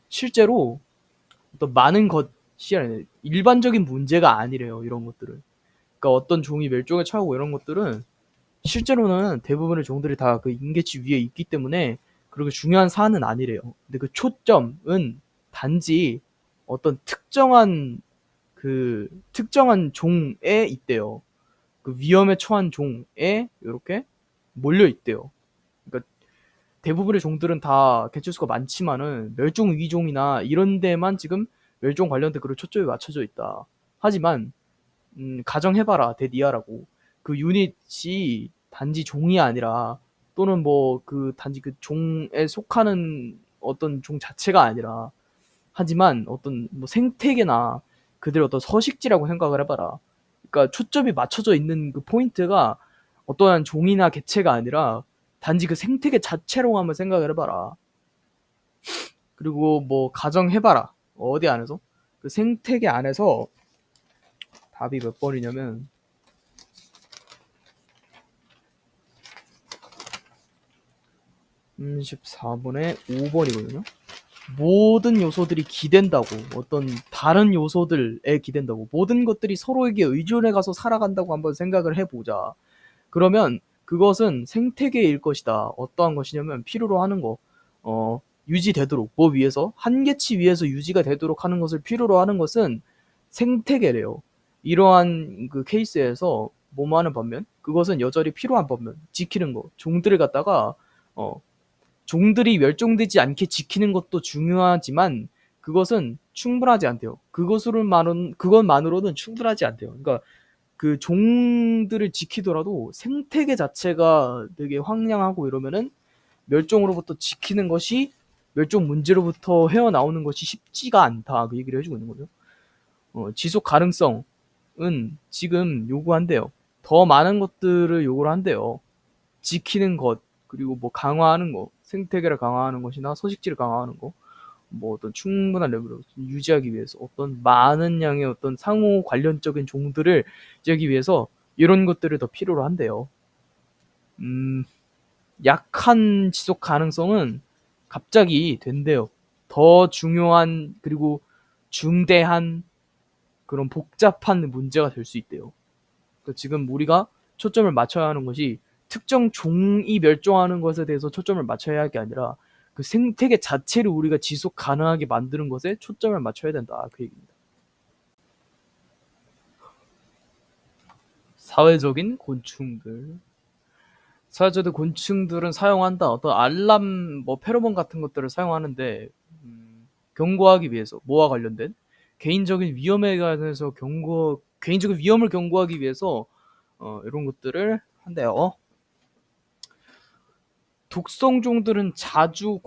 실제로 어떤 많은 것이 아니라 일반적인 문제가 아니래요. 이런 것들은. 그러니까 어떤 종이 멸종에 처하고 이런 것들은 실제로는 대부분의 종들이 다 그 인계치 위에 있기 때문에 그렇게 중요한 사안은 아니래요. 근데 그 초점은 단지 어떤 특정한 종에 있대요. 그 위험에 처한 종에 이렇게 몰려 있대요. 그러니까 대부분의 종들은 다 개체수가 많지만은 멸종 위기종이나 이런 데만 지금 멸종 관련된 그런 초점이 맞춰져 있다. 하지만 가정해봐라 데디아라고 그 유닛이 단지 종이 아니라 또는 뭐 그 단지 그 종에 속하는 어떤 종 자체가 아니라 하지만 어떤 뭐 생태계나 그들의 어떤 서식지라고 생각을 해봐라. 그러니까 초점이 맞춰져 있는 그 포인트가 어떠한 종이나 개체가 아니라 단지 그 생태계 자체로 한번 생각을 해봐라. 그리고 뭐 가정해봐라. 어디 안에서? 그 생태계 안에서 답이 몇 번이냐면 34번에 5번이거든요. 모든 요소들이 기댄다고 어떤 다른 요소들에 기댄다고 모든 것들이 서로에게 의존해 가서 살아간다고 한번 생각을 해보자. 그러면 그것은 생태계일 것이다. 어떠한 것이냐면 필요로 하는 거 유지되도록 뭐 위해서 한계치 위에서 유지가 되도록 하는 것을 필요로 하는 것은 생태계래요. 이러한 그 케이스에서 뭐뭐 하는 반면 그것은 여전히 필요한 법면 지키는 거. 종들을 갖다가 종들이 멸종되지 않게 지키는 것도 중요하지만 그것은 충분하지 않대요. 그것만으로는 충분하지 않대요. 그러니까 그 종들을 지키더라도 생태계 자체가 되게 황량하고 이러면은 멸종으로부터 지키는 것이 멸종 문제로부터 헤어나오는 것이 쉽지가 않다. 그 얘기를 해주고 있는 거죠. 지속 가능성은 지금 요구한대요. 더 많은 것들을 요구를 한대요. 지키는 것, 그리고 뭐 강화하는 거, 생태계를 강화하는 것이나 서식지를 강화하는 거, 뭐 어떤 충분한 레벨을 유지하기 위해서 어떤 많은 양의 어떤 상호 관련적인 종들을 유지하기 위해서 이런 것들을 더 필요로 한대요. 약한 지속 가능성은 갑자기 된대요. 더 중요한 그리고 중대한 그런 복잡한 문제가 될 수 있대요. 그러니까 지금 우리가 초점을 맞춰야 하는 것이 특정 종이 멸종하는 것에 대해서 초점을 맞춰야 할 게 아니라 그 생태계 자체를 우리가 지속 가능하게 만드는 것에 초점을 맞춰야 된다. 그 얘기입니다. 사회적인 곤충들. 사회적인 곤충들은 사용한다. 어떤 알람, 뭐 페로몬 같은 것들을 사용하는데 경고하기 위해서 뭐와 관련된 개인적인 위험에 관해서 개인적인 위험을 경고하기 위해서 이런 것들을 한대요. 독성종들은 자주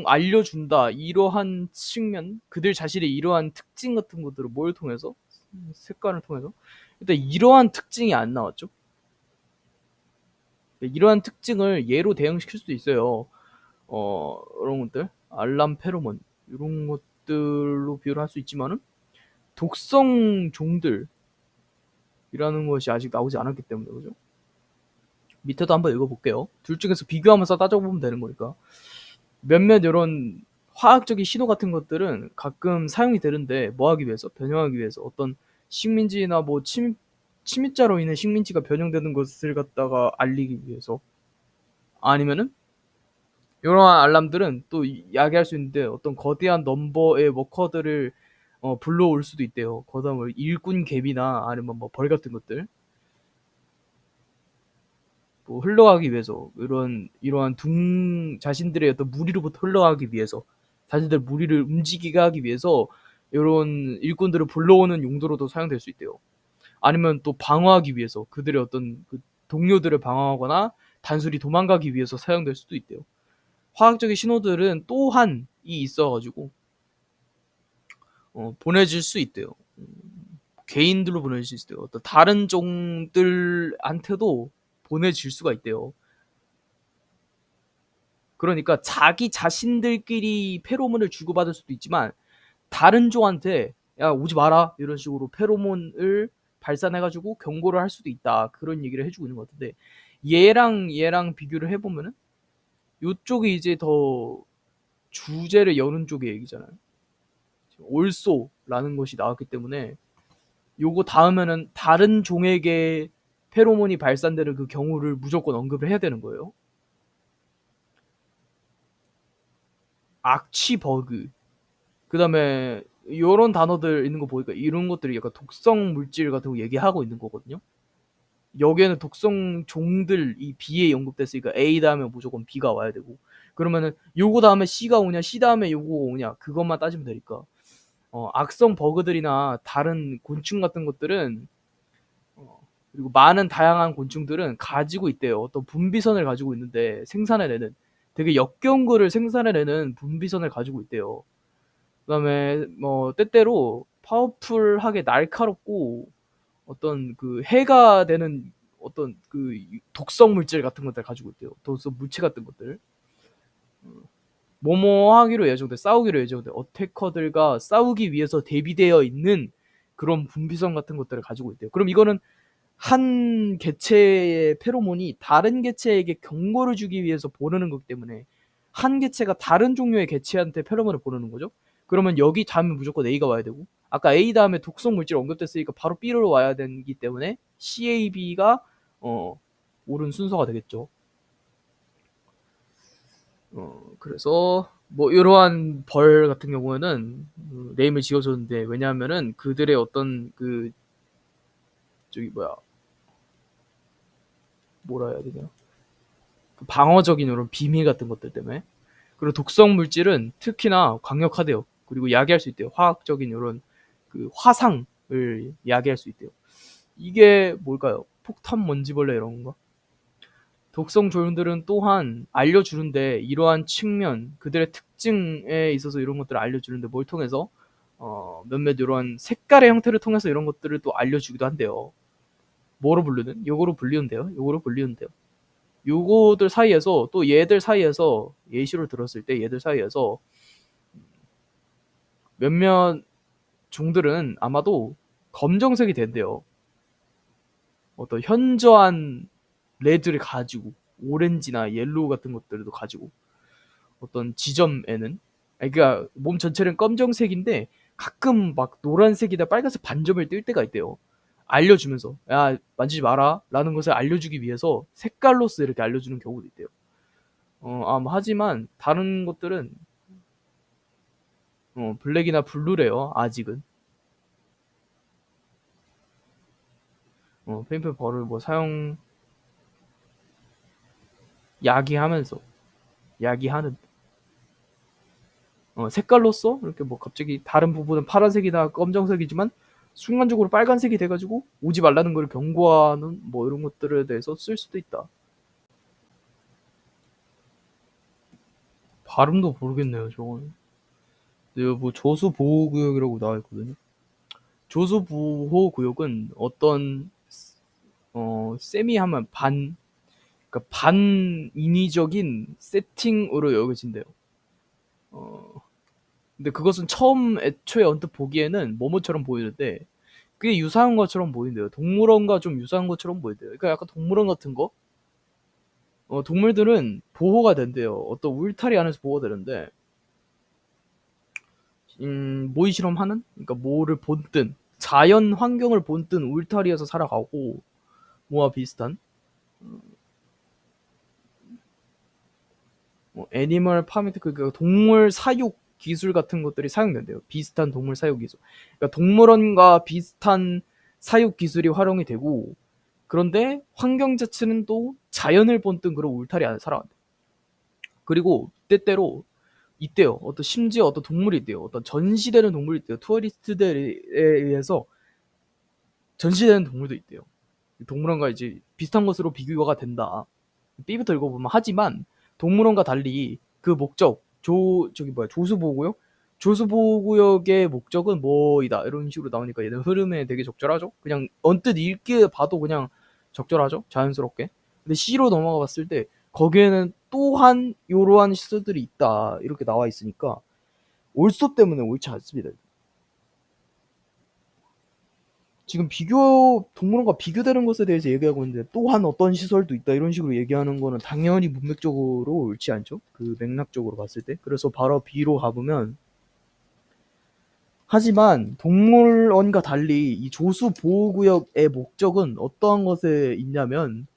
알려준다. 이러한 측면, 그들 자신의 이러한 특징 같은 것들을 뭘 통해서? 색깔을 통해서? 일단 이러한 특징이 안 나왔죠. 이러한 특징을 얘로 대응시킬 수도 있어요. 이런 것들, 알람 페로몬 이런 것들로 비유를 할 수 있지만은 독성 종들이라는 것이 아직 나오지 않았기 때문에 그죠? 밑에도 한번 읽어볼게요. 둘 중에서 비교하면서 따져보면 되는 거니까. 몇몇 이런 화학적인 신호 같은 것들은 가끔 사용이 되는데 뭐 하기 위해서? 변형하기 위해서 어떤 식민지나 뭐 침입자로 인해 식민지가 변형되는 것을 갖다가 알리기 위해서 아니면은 이러한 알람들은 또 야기할 수 있는데 어떤 거대한 넘버의 워커들을 불러올 수도 있대요. 거다한 뭐 일꾼 갭이나 아니면 뭐 벌 같은 것들 뭐 흘러가기 위해서 이러한 자신들의 어떤 무리로부터 흘러가기 위해서 자신들 무리를 움직이게 하기 위해서 이런 일꾼들을 불러오는 용도로도 사용될 수 있대요. 아니면 또 방어하기 위해서 그들의 어떤 그 동료들을 방어하거나 단순히 도망가기 위해서 사용될 수도 있대요. 화학적인 신호들은 또한 이 있어가지고 보내질 수 있대요. 개인들로 보내질 수 있대요. 어떤 다른 종들한테도 보내질 수가 있대요. 그러니까 자기 자신들끼리 페로몬을 주고받을 수도 있지만 다른 종한테 야 오지 마라 이런 식으로 페로몬을 발산해가지고 경고를 할 수도 있다. 그런 얘기를 해주고 있는 것 같은데 얘랑 비교를 해보면은 이쪽이 이제 더 주제를 여는 쪽의 얘기잖아요. 올소라는 것이 나왔기 때문에 요거 다음에는 다른 종에게 페로몬이 발산되는 그 경우를 무조건 언급을 해야 되는 거예요. 악취 버그. 그 다음에 요런 단어들 있는 거 보니까 이런 것들이 약간 독성 물질 같은 거 얘기하고 있는 거거든요. 여기에는 독성 종들 이 B에 언급됐으니까 A 다음에 무조건 B가 와야 되고 그러면은 요거 다음에 C가 오냐 C 다음에 요거 오냐 그것만 따지면 되니까 악성 버그들이나 다른 곤충 같은 것들은 그리고 많은 다양한 곤충들은 가지고 있대요. 어떤 분비선을 가지고 있는데 생산해내는 되게 역겨운 거를 생산해내는 분비선을 가지고 있대요. 그다음에 뭐 때때로 파워풀하게 날카롭고 어떤 그 해가 되는 어떤 그 독성 물질 같은 것들 가지고 있대요. 독성 물체 같은 것들. 뭐뭐 하기로 예정돼 싸우기로 예정돼 어태커들과 싸우기 위해서 대비되어 있는 그런 분비선 같은 것들을 가지고 있대요. 그럼 이거는 한 개체의 페로몬이 다른 개체에게 경고를 주기 위해서 보내는 거기 때문에 한 개체가 다른 종류의 개체한테 페로몬을 보내는 거죠. 그러면 여기 다음에 무조건 A가 와야 되고 아까 A 다음에 독성 물질 언급됐으니까 바로 B로 와야 되기 때문에 CAB가 옳은 순서가 되겠죠. 그래서 뭐 이러한 벌 같은 경우에는 네임을 지어줬는데 왜냐하면은 그들의 어떤 그 저기 뭐야 뭐라 해야 되냐, 방어적인 이런 비밀 같은 것들 때문에. 그리고 독성 물질은 특히나 강력하대요. 그리고 야기할 수 있대요. 화학적인 이런 그 화상을 야기할 수 있대요. 이게 뭘까요? 폭탄 먼지벌레 이런 건가? 독성 조형들은 또한 알려주는데, 이러한 측면, 그들의 특징에 있어서 이런 것들을 알려주는데 뭘 통해서 몇몇 이런 색깔의 형태를 통해서 이런 것들을 또 알려주기도 한대요. 뭐로 불리는? 요거로 불리는데요. 요거로 불리는데요. 요거들 사이에서 또 얘들 사이에서 예시로 들었을 때 얘들 사이에서 몇몇 종들은 아마도 검정색이 된대요. 어떤 현저한 레드를 가지고 오렌지나 옐로우 같은 것들도 가지고 어떤 지점에는, 그러니까 몸 전체는 검정색인데 가끔 막 노란색이나 빨간색 반점을 뜰 때가 있대요. 알려주면서 야 만지지 마라 라는 것을 알려주기 위해서 색깔로서 이렇게 알려주는 경우도 있대요. 하지만 다른 것들은 블랙이나 블루래요. 아직은. 페인트 벌을 뭐 사용 야기하면서 야기하는 색깔로서 이렇게 뭐 갑자기 다른 부분은 파란색이나 검정색이지만 순간적으로 빨간색이 돼가지고 오지 말라는 걸 경고하는 뭐 이런 것들에 대해서 쓸 수도 있다. 발음도 모르겠네요, 저거는. 뭐 조수 보호 구역이라고 나와 있거든요. 조수 보호 구역은 어떤 세미하면 그러니까 반인위적인 세팅으로 여겨진대요. 어, 근데 그것은 처음 애초에 언뜻 보기에는 뭐뭐처럼 보이는데 그게 유사한 것처럼 보인대요. 동물원과 좀 유사한 것처럼 보인대요. 그러니까 약간 동물원 같은 거? 동물들은 보호가 된대요. 어떤 울타리 안에서 보호되는데, 모의 실험하는? 그러니까 뭐를 본뜬, 자연 환경을 본뜬 울타리에서 살아가고, 뭐와 비슷한, 애니멀 파미트, 그러니까 동물 사육 기술 같은 것들이 사용된대요. 비슷한 동물 사육 기술. 그러니까 동물원과 비슷한 사육 기술이 활용이 되고, 그런데 환경 자체는 또 자연을 본뜬 그런 울타리 안에 살아간대. 그리고 때때로 있대요. 어떤 심지어 어떤 동물이 있대요. 어떤 전시되는 동물이 있대요. 투어리스트들에 의해서 전시되는 동물도 있대요. 동물원과 이제 비슷한 것으로 비교가 된다. B부터 읽어보면, 하지만 동물원과 달리 그 목적, 저기 뭐야, 조수보호구역? 조수보호구역의 목적은 뭐이다. 이런 식으로 나오니까 얘는 흐름에 되게 적절하죠? 그냥 언뜻 읽기에 봐도 그냥 적절하죠? 자연스럽게. 근데 C로 넘어가 봤을 때 거기에는 또한 이러한 시설들이 있다. 이렇게 나와 있으니까 올소 때문에 옳지 않습니다. 지금 동물원과 비교되는 것에 대해서 얘기하고 있는데 또한 어떤 시설도 있다 이런 식으로 얘기하는 거는 당연히 문맥적으로 옳지 않죠? 그 맥락적으로 봤을 때. 그래서 바로 B로 가보면, 하지만 동물원과 달리 이 조수 보호구역의 목적은 어떠한 것에 있냐면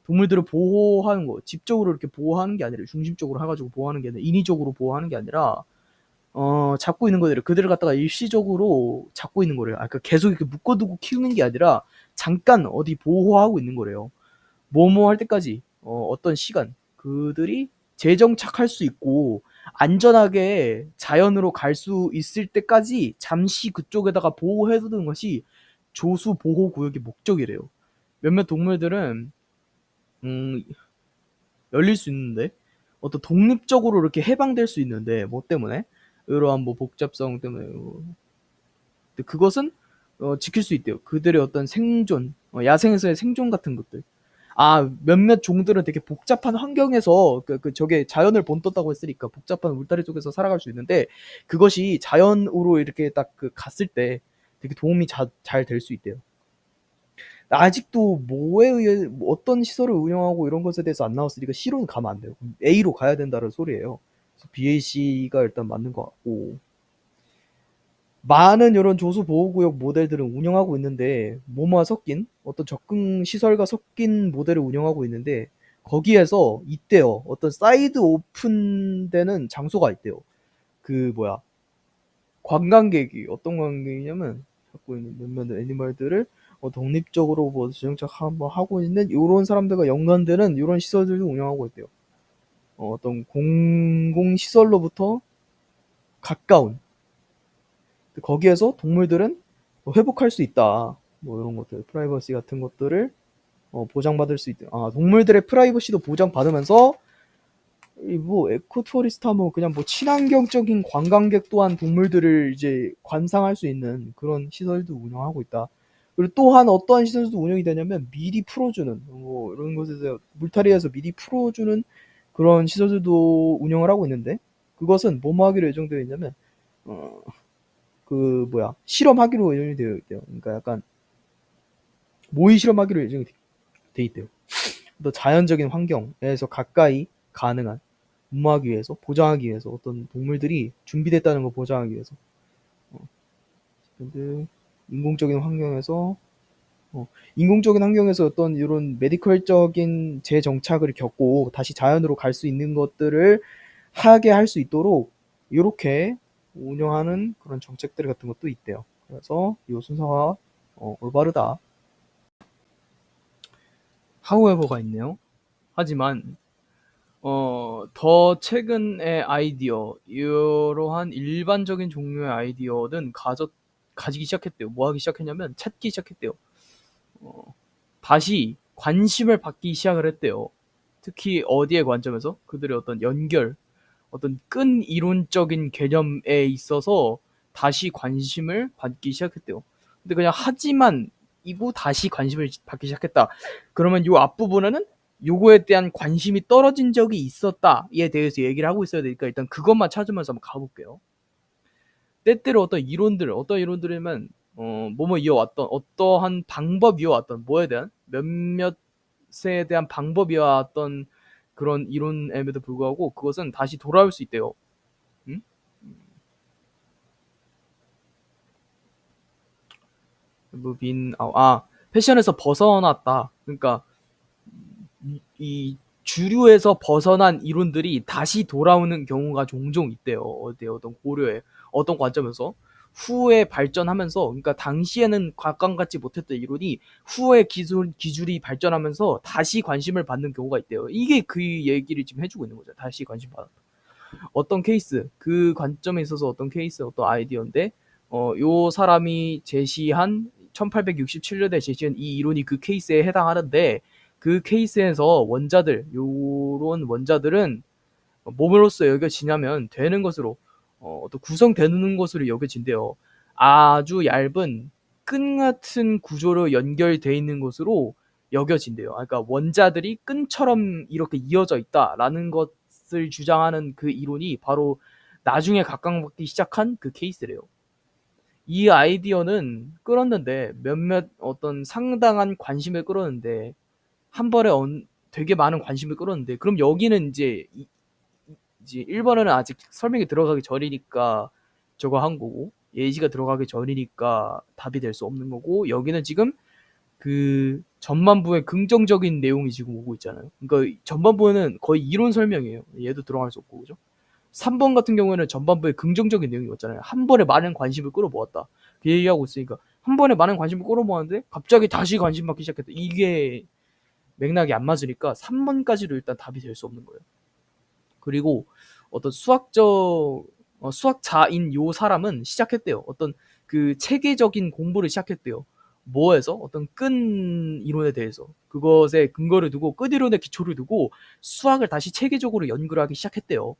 동물들을 보호하는 거, 집적으로 이렇게 보호하는 게 아니라, 중심적으로 해가지고 보호하는 게 아니라, 인위적으로 보호하는 게 아니라 잡고 있는 거를, 그들을 갖다가 일시적으로 잡고 있는 거래요. 그러니까 계속 이렇게 묶어두고 키우는 게 아니라 잠깐 어디 보호하고 있는 거래요. 뭐뭐 할 때까지 어떤 시간 그들이 재정착할 수 있고 안전하게 자연으로 갈 수 있을 때까지 잠시 그쪽에다가 보호해두는 것이 조수 보호 구역의 목적이래요. 몇몇 동물들은 음, 열릴 수 있는데, 어떤 독립적으로 이렇게 해방될 수 있는데, 뭐 때문에? 이러한 뭐 복잡성 때문에. 근데 그것은 지킬 수 있대요. 그들의 어떤 생존, 야생에서의 생존 같은 것들. 몇몇 종들은 되게 복잡한 환경에서 저게 자연을 본떴다고 했으니까 복잡한 울타리 속에서 살아갈 수 있는데, 그것이 자연으로 이렇게 딱 갔을 때 되게 도움이 잘 될 수 있대요. 아직도 뭐에 의해 어떤 시설을 운영하고 이런 것에 대해서 안 나왔으니까 C로는 가면 안 돼요. A로 가야 된다는 소리예요. 그래서 BAC가 일단 맞는 것 같고, 많은 이런 조수 보호구역 모델들은 운영하고 있는데 뭐뭐와 섞인 어떤 접근 시설과 섞인 모델을 운영하고 있는데 거기에서 있대요. 어떤 사이드 오픈되는 장소가 있대요. 그 뭐야, 관광객이 어떤 관광객이냐면 갖고 있는 몇몇 애니멀들을 독립적으로 뭐 주정착 뭐 하고 있는 요런 사람들과 연관되는 요런 시설들도 운영하고 있대요. 어떤 공공시설로부터 가까운 거기에서 동물들은 회복할 수 있다. 뭐 이런 것들 프라이버시 같은 것들을 보장받을 수 있다. 동물들의 프라이버시도 보장받으면서 뭐 에코투어리스트 하면 그냥 뭐 친환경적인 관광객 또한 동물들을 이제 관상할 수 있는 그런 시설도 운영하고 있다. 그리고 또한 어떠한 시설도 운영이 되냐면 미리 풀어주는 뭐 이런 곳에서 물타리에서 미리 풀어주는 그런 시설들도 운영을 하고 있는데 그것은 뭐뭐 하기로 예정되어 있냐면 실험하기로 예정이 되어 있대요. 그러니까 약간 모의 실험하기로 예정이 돼 있대요. 또 자연적인 환경에서 가까이 가능한 무마하기 위해서 보장하기 위해서 어떤 동물들이 준비됐다는 걸 보장하기 위해서 근데 인공적인 환경에서 인공적인 환경에서 어떤 이런 메디컬적인 재정착을 겪고 다시 자연으로 갈 수 있는 것들을 하게 할 수 있도록 이렇게 운영하는 그런 정책들 같은 것도 있대요. 그래서 이 순서가 올바르다. 하우에버가 있네요. 하지만 더 최근의 아이디어, 이러한 일반적인 종류의 아이디어는 가지기 시작했대요. 뭐 하기 시작했냐면 찾기 시작했대요. 다시 관심을 받기 시작을 했대요. 특히 어디의 관점에서 그들의 어떤 연결, 어떤 끈 이론적인 개념에 있어서 다시 관심을 받기 시작했대요. 근데 그냥 하지만 이고 다시 관심을 받기 시작했다. 그러면 요 앞부분에는 요거에 대한 관심이 떨어진 적이 있었다에 대해서 얘기를 하고 있어야 되니까 일단 그것만 찾으면서 한번 가볼게요. 때때로 어떤 이론들이면 뭐뭐 이어왔던 어떠한 방법 이어왔던 뭐에 대한 몇몇에 대한 방법 이어왔던 그런 이론임에도 불구하고 그것은 다시 돌아올 수 있대요. 음? 패션에서 벗어났다. 그러니까 이 주류에서 벗어난 이론들이 다시 돌아오는 경우가 종종 있대요. 어떤 고려에 어떤 관점에서 후에 발전하면서 그러니까 당시에는 곽광같지 못했던 이론이 후에 기술이 발전하면서 다시 관심을 받는 경우가 있대요. 이게 그 얘기를 지금 해주고 있는 거죠. 다시 관심 받았다. 어떤 케이스 그 관점에 있어서 어떤 케이스 어떤 아이디어인데 요 사람이 제시한 1867년에 제시한 이 이론이 그 케이스에 해당하는데 그 케이스에서 요런 원자들은 몸으로써 여겨지냐면 되는 것으로 또 구성되는 것으로 여겨진대요. 아주 얇은 끈 같은 구조로 연결되어 있는 것으로 여겨진대요. 그러니까 원자들이 끈처럼 이렇게 이어져 있다라는 것을 주장하는 그 이론이 바로 나중에 각광받기 시작한 그 케이스래요. 이 아이디어는 끌었는데 몇몇 어떤 상당한 관심을 끌었는데 한 번에 되게 많은 관심을 끌었는데 그럼 여기는 이제 1번에는 아직 설명이 들어가기 전이니까 저거 한 거고 예시가 들어가기 전이니까 답이 될 수 없는 거고 여기는 지금 그 전반부의 긍정적인 내용이 지금 오고 있잖아요. 그러니까 전반부는 거의 이론 설명이에요. 얘도 들어갈 수 없고 그죠? 3번 같은 경우에는 전반부에 긍정적인 내용이 왔잖아요. 한 번에 많은 관심을 끌어모았다. 그 얘기하고 있으니까 한 번에 많은 관심을 끌어모았는데 갑자기 다시 관심 받기 시작했다. 이게 맥락이 안 맞으니까 3번까지도 일단 답이 될 수 없는 거예요. 그리고 어떤 수학자인 요 사람은 시작했대요. 어떤 그 체계적인 공부를 시작했대요. 뭐에서 어떤 끈 이론에 대해서 그것에 근거를 두고 끈 이론의 기초를 두고 수학을 다시 체계적으로 연구를 하기 시작했대요.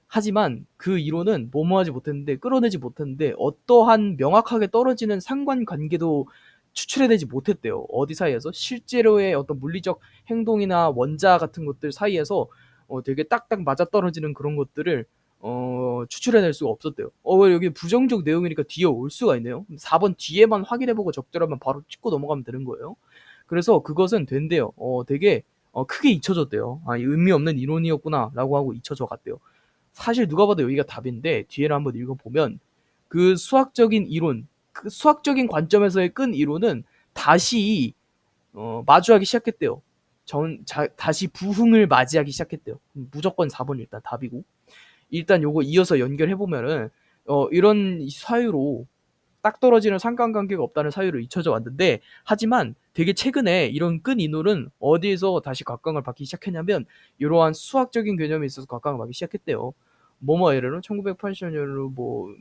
하지만 그 이론은 뭐뭐하지 못했는데 끌어내지 못했는데 어떠한 명확하게 떨어지는 상관관계도 추출해내지 못했대요. 어디 사이에서 실제로의 어떤 물리적 행동이나 원자 같은 것들 사이에서 되게 딱딱 맞아떨어지는 그런 것들을 추출해낼 수가 없었대요. 여기 부정적 내용이니까 뒤에 올 수가 있네요. 4번 뒤에만 확인해보고 적절하면 바로 찍고 넘어가면 되는 거예요. 그래서 그것은 된대요. 되게 크게 잊혀졌대요. 의미 없는 이론이었구나 라고 하고 잊혀져 갔대요. 사실 누가 봐도 여기가 답인데 뒤에를 한번 읽어보면 그 수학적인 이론, 그 수학적인 관점에서의 끈 이론은 다시 마주하기 시작했대요. 다시 부흥을 맞이하기 시작했대요. 무조건 4번 일단 답이고 일단 요거 이어서 연결해보면은 이런 사유로 딱 떨어지는 상관관계가 없다는 사유로 잊혀져 왔는데, 하지만 되게 최근에 이런 끈 인물은 어디에서 다시 각광을 받기 시작했냐면 이러한 수학적인 개념에 있어서 각광을 받기 시작했대요. 뭐뭐 예로 1980년으로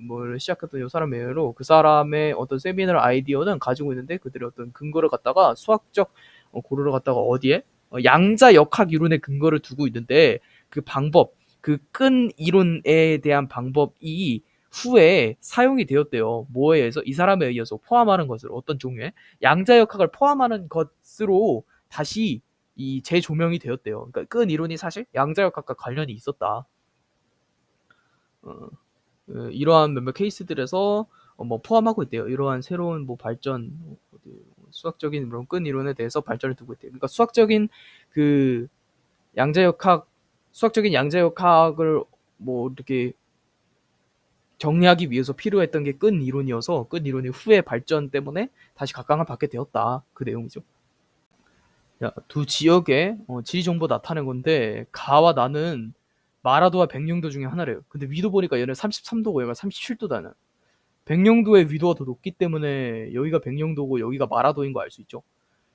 뭘 시작했던 이 사람의 예로 그 사람의 어떤 세미나를 아이디어는 가지고 있는데 그들의 어떤 근거를 갖다가 수학적 고려를 갖다가 어디에 양자 역학 이론의 근거를 두고 있는데, 그 방법, 그 끈 이론에 대한 방법이 후에 사용이 되었대요. 뭐에 의해서? 이 사람에 의해서 포함하는 것으로, 어떤 종류의 양자역학을 포함하는 것으로 다시 이 재조명이 되었대요. 그러니까 끈 이론이 사실 양자역학과 관련이 있었다. 이러한 몇몇 케이스들에서 뭐 포함하고 있대요. 이러한 새로운 뭐 발전, 수학적인 그런 끈 이론에 대해서 발전을 두고 있대요. 그러니까 수학적인 그 양자역학, 수학적인 양자역학을 뭐 이렇게 정리하기 위해서 필요했던 게 끈 이론이어서 끈 이론의 후의 발전 때문에 다시 각광을 받게 되었다. 그 내용이죠. 야, 두 지역의 지리 정보 나타낸 건데, 가와 나는 마라도와 백령도 중에 하나래요. 근데 위도 보니까 얘는 33도고 얘가 37도다는. 백령도의 위도가 더 높기 때문에 여기가 백령도고 여기가 마라도인 거 알 수 있죠.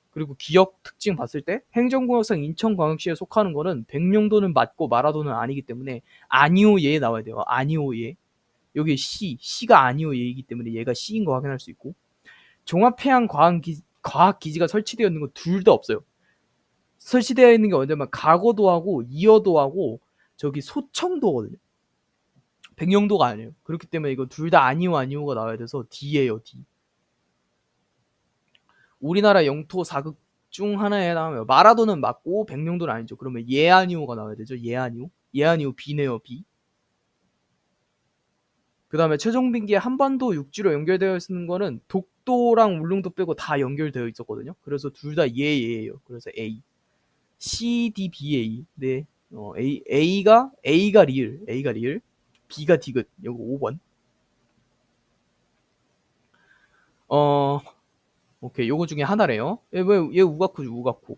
그리고 기억 특징 봤을 때 행정구역상 인천광역시에 속하는 거는 백령도는 맞고 마라도는 아니기 때문에 아니오 예에 나와야 돼요. 아니오 예. 여기 C가 아니오 예이기 때문에 얘가 C인 거 확인할 수 있고, 종합해양과학기지가 설치되어 있는 건 둘 다 없어요. 설치되어 있는 게 언제면 가거도하고 이어도하고 저기 소청도거든요. 백령도가 아니에요. 그렇기 때문에 이거 둘 다 아니오가 나와야 돼서 D예요, D. 우리나라 영토 4극 중 하나에 해당하면 마라도는 맞고 백령도는 아니죠. 그러면 예아니오가 나와야 되죠. 예아니오 B네요, B. 그 다음에 최종빙기에 한반도 육지로 연결되어 있는 거는 독도랑 울릉도 빼고 다 연결되어 있었거든요. 그래서 둘 다 예예예요. 그래서 A, C, D, B, A. 네, A가 리을, B가 디귿. 여기 5번. 오케이, 요거 중에 하나래요. 얘 우가쿠죠, 우가쿠.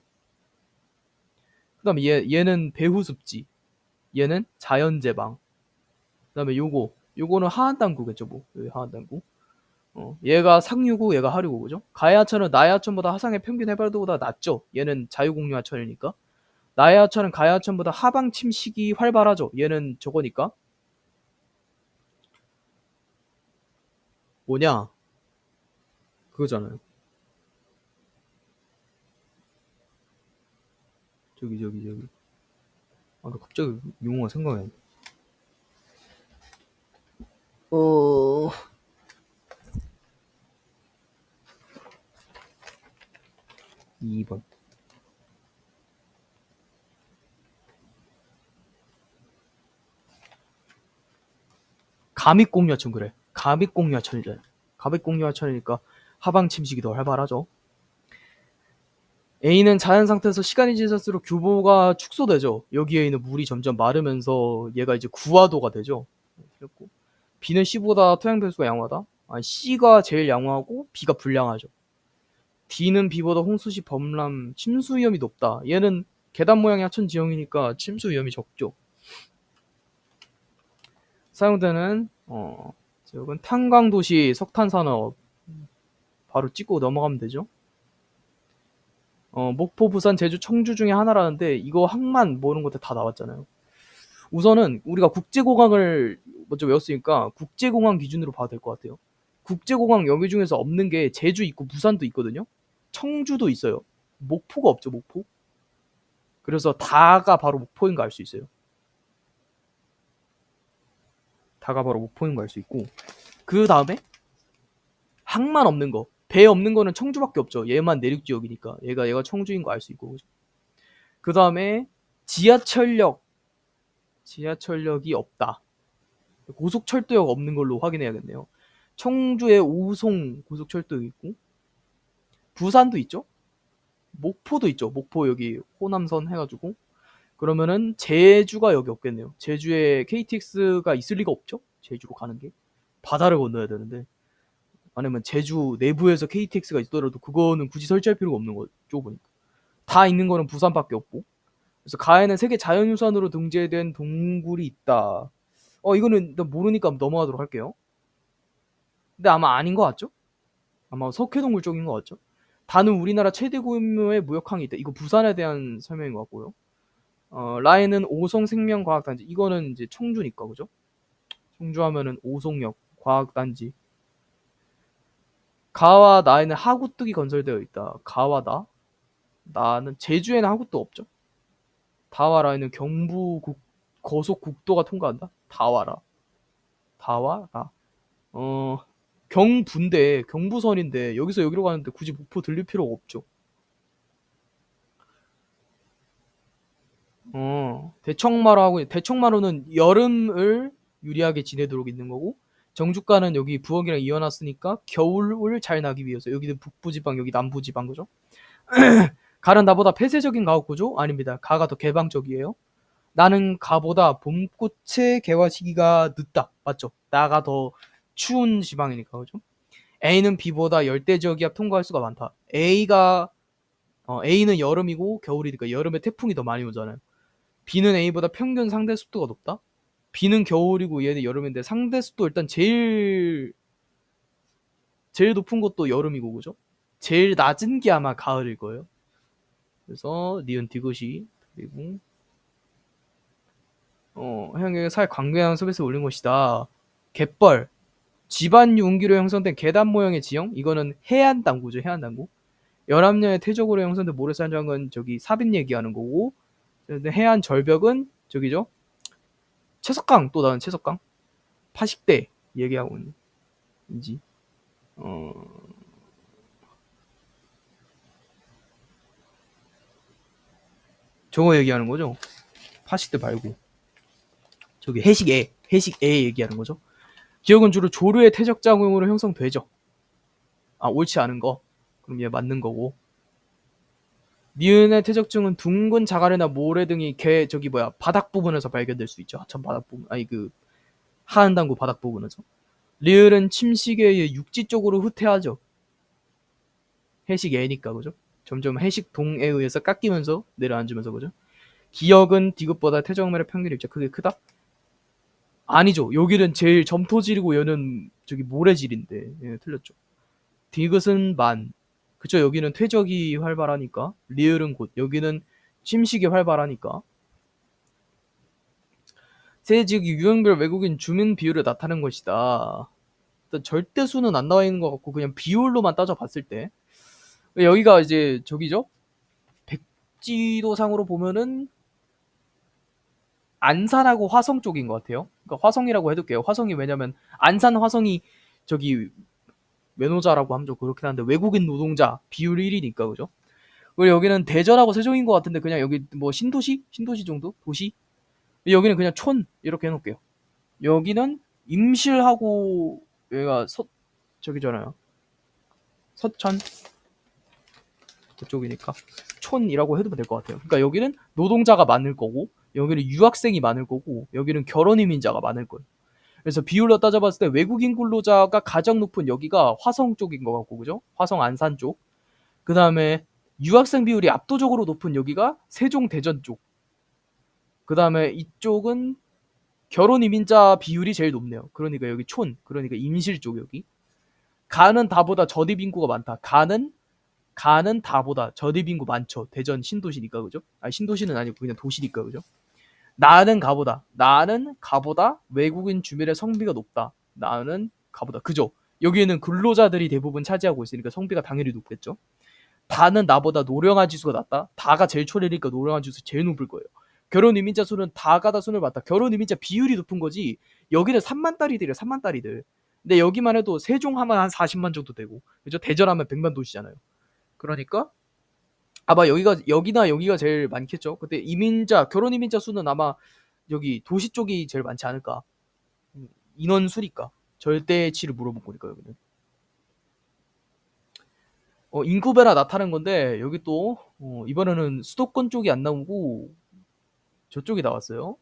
그다음에 얘는 배후습지, 얘는 자연제방. 그다음에 요거는 하한당구겠죠, 뭐. 여기 하한당구. 얘가 상류고 얘가 하류고, 그죠? 가해하천은 나해하천보다 하상의 평균 해발도보다 낮죠. 얘는 자유공유하천이니까. 나해하천은 가해하천보다 하방 침식이 활발하죠. 얘는 저거니까. 뭐냐? 그거잖아요. 저기. 아, 나 갑자기 용어가 생각이 안 나. 2번. 감익공유하천, 그래. 감익공유하천이잖아요. 감익공유하천이니까 하방 침식이 더 활발하죠. A는 자연 상태에서 시간이 지날수록 규모가 축소되죠. 여기에 있는 물이 점점 마르면서 얘가 이제 구화도가 되죠. B는 C보다 토양 배수가 양호하다. C가 제일 양호하고 B가 불량하죠. D는 B보다 홍수시 범람 침수 위험이 높다. 얘는 계단 모양의 하천 지형이니까 침수 위험이 적죠. 사용되는 지역은 탄광도시, 석탄산업. 바로 찍고 넘어가면 되죠. 목포, 부산, 제주, 청주 중에 하나라는데 이거 항만 모르는 것들 다 나왔잖아요. 우선은 우리가 국제공항을 먼저 외웠으니까 국제공항 기준으로 봐도 될 것 같아요. 국제공항 여기 중에서 없는 게 제주 있고 부산도 있거든요. 청주도 있어요. 목포가 없죠, 목포. 그래서 다가 바로 목포인 거 알 수 있어요. 다가 바로 목포인 거 알 수 있고, 그 다음에 항만 없는 거, 배 없는 거는 청주밖에 없죠. 얘만 내륙 지역이니까 얘가 청주인 거 알 수 있고. 그 다음에 지하철역이 없다. 고속철도역 없는 걸로 확인해야겠네요. 청주에 오송 고속철도역 있고, 부산도 있죠. 목포도 있죠. 목포 여기 호남선 해가지고. 그러면은 제주가 여기 없겠네요. 제주에 KTX가 있을 리가 없죠. 제주로 가는 게 바다를 건너야 되는데, 아니면 제주 내부에서 KTX가 있더라도 그거는 굳이 설치할 필요가 없는 거죠. 보니까 다 있는 거는 부산밖에 없고. 그래서 가해는 세계 자연유산으로 등재된 동굴이 있다. 이거는 일단 모르니까 넘어가도록 할게요. 근데 아마 아닌 것 같죠? 아마 석회동굴 쪽인 것 같죠? 다는 우리나라 최대 규모의 무역항이 있다. 이거 부산에 대한 설명인 것 같고요. 라인은 오송생명과학단지. 이거는 이제 청주니까 그죠? 청주하면은 오송역 과학단지. 가와 나에는 하구뚝이 건설되어 있다. 가와 나. 나는 제주에는 하구뚝 없죠. 다와 라에는 경부 고속국도가 통과한다. 다와라. 다와라. 어 경부인데 경부선인데 여기서 여기로 가는데 굳이 목포 들릴 필요가 없죠. 대청마루는 여름을 유리하게 지내도록 있는 거고 정주가는 여기 부엌이랑 이어놨으니까 겨울을 잘 나기 위해서 여기는 북부지방 여기 남부지방 그죠? 가는 나보다 폐쇄적인 가옥 구조? 아닙니다. 가가 더 개방적이에요. 나는 가보다 봄꽃의 개화 시기가 늦다. 맞죠? 나가 더 추운 지방이니까 그죠? A는 B보다 열대지역이야 통과할 수가 많다. A는 여름이고 겨울이니까 여름에 태풍이 더 많이 오잖아요. B는 A보다 평균 상대 습도가 높다. B는 겨울이고 얘는 여름인데 상대 습도 일단 제일 높은 것도 여름이고 그죠? 제일 낮은 게 아마 가을일 거예요. 그래서 니은 디귿이 그리고 해양경의 살 광교양 섭에서 올린 것이다. 갯벌 집안 융기로 형성된 계단 모형의 지형 이거는 해안 당구죠. 해안 당구. 열압년의 퇴적으로 형성된 모래사장은 저기 삽입 얘기하는 거고 해안 절벽은 저기죠. 채석강 또 나는 채석강 파식대 얘기하고 있는 인지 저거 얘기하는 거죠. 파식대 말고 저기 해식애 얘기하는 거죠. 기억은 주로 조류의 퇴적 작용으로 형성되죠. 옳지 않은 거 그럼 얘 맞는 거고 니은의 퇴적증은 둥근 자갈이나 모래 등이 바닥 부분에서 발견될 수 있죠. 하천 바닥 부분 하안 당구 바닥 부분에서 리을은 침식에 의해 육지 쪽으로 후퇴하죠. 해식 애니까 그죠? 점점 해식 동에 의해서 깎이면서 내려앉으면서 그죠? 기억은 디귿보다 퇴적면의 평균 입자 크게 크다? 아니죠. 여기는 제일 점토질이고 얘는 저기 모래질인데 예, 틀렸죠. 디귿은 만 그쵸. 여기는 퇴적이 활발하니까 리을은 곧 여기는 침식이 활발하니까 세 지역이 유형별 외국인 주민 비율을 나타낸 것이다. 일단 절대수는 안 나와 있는 것 같고 그냥 비율로만 따져봤을 때 여기가 이제 저기죠. 백지도상으로 보면은 안산하고 화성 쪽인 것 같아요. 그러니까 화성이라고 해둘게요. 화성이 왜냐면 안산 화성이 저기 매노자라고 하면 좀 그렇긴 한데 외국인 노동자 비율 1위니까 그죠? 그리고 여기는 대전하고 세종인 것 같은데 그냥 여기 뭐 신도시 정도 도시 여기는 그냥 촌 이렇게 해놓을게요. 여기는 임실하고 여기가 저기잖아요. 서천 그쪽이니까 촌이라고 해도 될 것 같아요. 그러니까 여기는 노동자가 많을 거고 여기는 유학생이 많을 거고 여기는 결혼 이민자가 많을 거예요. 그래서 비율로 따져봤을 때 외국인 근로자가 가장 높은 여기가 화성 쪽인 것 같고 그죠? 화성 안산 쪽. 그 다음에 유학생 비율이 압도적으로 높은 여기가 세종 대전 쪽. 그 다음에 이쪽은 결혼 이민자 비율이 제일 높네요. 그러니까 여기 촌, 그러니까 임실 쪽 여기. 가는 다보다 저립 인구가 많다. 가는 다보다 저립 인구 많죠. 대전 신도시니까 그죠? 신도시는 아니고 그냥 도시니까 그죠? 나는 가보다 외국인 주민의 성비가 높다. 나는 가보다 그죠? 여기에는 근로자들이 대부분 차지하고 있으니까 성비가 당연히 높겠죠. 다는 나보다 노령화 지수가 낮다. 다가 제일 초래니까 노령화 지수 제일 높을 거예요. 결혼 이민자 수는 다가 다 손을 봤다. 결혼 이민자 비율이 높은 거지. 여기는 3만 딸이들이야. 3만 딸이들. 근데 여기만 해도 세종 하면 한 40만 정도 되고 그죠? 대전 하면 100만 도시잖아요. 그러니까 아마 여기나 여기가 제일 많겠죠. 근데 결혼 이민자 수는 아마 여기 도시 쪽이 제일 많지 않을까. 인원 수니까 절대치를 물어본 거니까 여기는. 인구배라 나타난 건데 여기 또 이번에는 수도권 쪽이 안 나오고 저쪽이 나왔어요.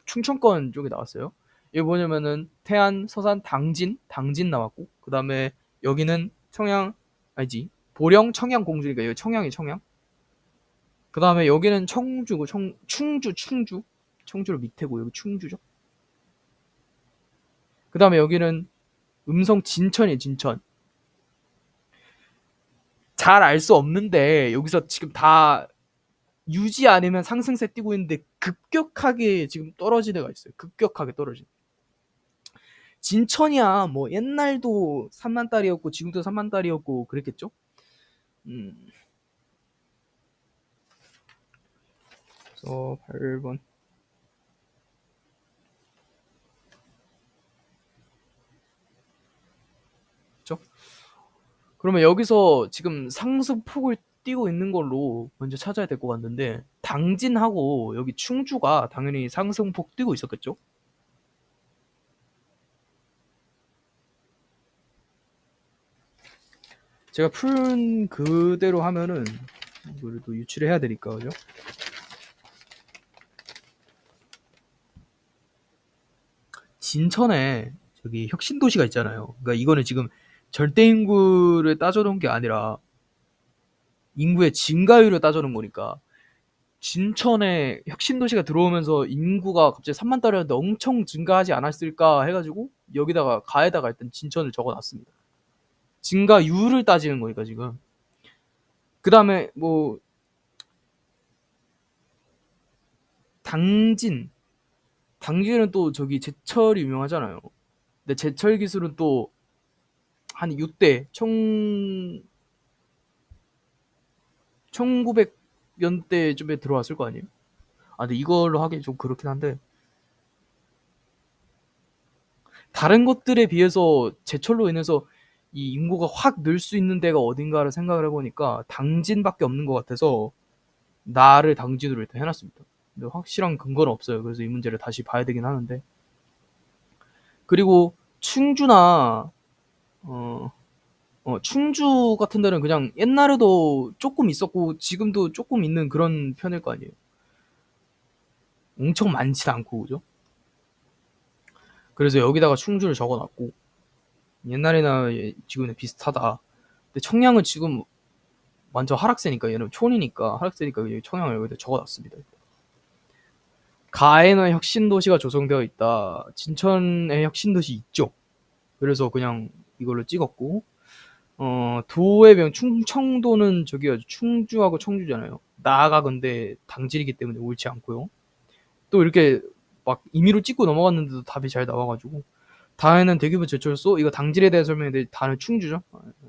충청권 쪽이 나왔어요. 이게 뭐냐면은 태안, 서산, 당진 나왔고 그 다음에 여기는 청양 아니지 보령, 청양, 공주니까 여기 청양이 청양. 그 다음에 여기는 청주고 청주를 밑에고 여기 충주죠. 그 다음에 여기는 음성 진천이에요, 진천. 잘 알 수 없는데 여기서 지금 다 유지 아니면 상승세 뛰고 있는데 급격하게 지금 떨어진 애가 있어요. 급격하게 떨어진. 진천이야 뭐 옛날도 3만 달이었고 지금도 3만 달이었고 그랬겠죠? 음. 그래서 8번. 그렇죠? 그러면 여기서 지금 상승폭을 띄고 있는 걸로 먼저 찾아야 될 것 같는데 당진하고 여기 충주가 당연히 상승폭 띄고 있었겠죠? 제가 푼 그대로 하면은 이거를 또 유출을 해야 되니까 그죠? 진천에 저기 혁신도시가 있잖아요. 그러니까 이거는 지금 절대 인구를 따져놓은 게 아니라 인구의 증가율을 따져놓은 거니까 진천에 혁신도시가 들어오면서 인구가 갑자기 3만 달이었는데 엄청 증가하지 않았을까 해가지고 여기다가 가에다가 일단 진천을 적어놨습니다. 증가율을 따지는 거니까 지금. 그 다음에 뭐 당진, 당진은 또 저기 제철이 유명하잖아요. 근데 제철 기술은 또 한 6대 1900년대쯤에 들어왔을 거 아니에요? 아, 근데 이걸로 하기 좀 그렇긴 한데 다른 것들에 비해서 제철로 인해서 이 인구가 확 늘 수 있는 데가 어딘가를 생각을 해보니까 당진밖에 없는 것 같아서 나를 당진으로 일단 해놨습니다. 근데 확실한 근거는 없어요. 그래서 이 문제를 다시 봐야 되긴 하는데 그리고 충주나 어, 충주 같은 데는 그냥 옛날에도 조금 있었고 지금도 조금 있는 그런 편일 거 아니에요. 엄청 많지 않고 그죠? 그래서 여기다가 충주를 적어놨고 옛날이나 지금은 비슷하다. 근데 청량은 지금 완전 하락세니까 얘는 촌이니까 하락세니까 청량을 여기다 적어놨습니다. 가에는 혁신도시가 조성되어 있다. 진천에 혁신도시 있죠. 그래서 그냥 이걸로 찍었고 도의 병 충청도는 저기요 충주하고 청주잖아요. 나아가 근데 당진이기 때문에 옳지 않고요. 또 이렇게 막 임의로 찍고 넘어갔는데도 답이 잘 나와가지고 다에는 대규모 제철소 이거 당진에 대해 설명했는데 다는 충주죠.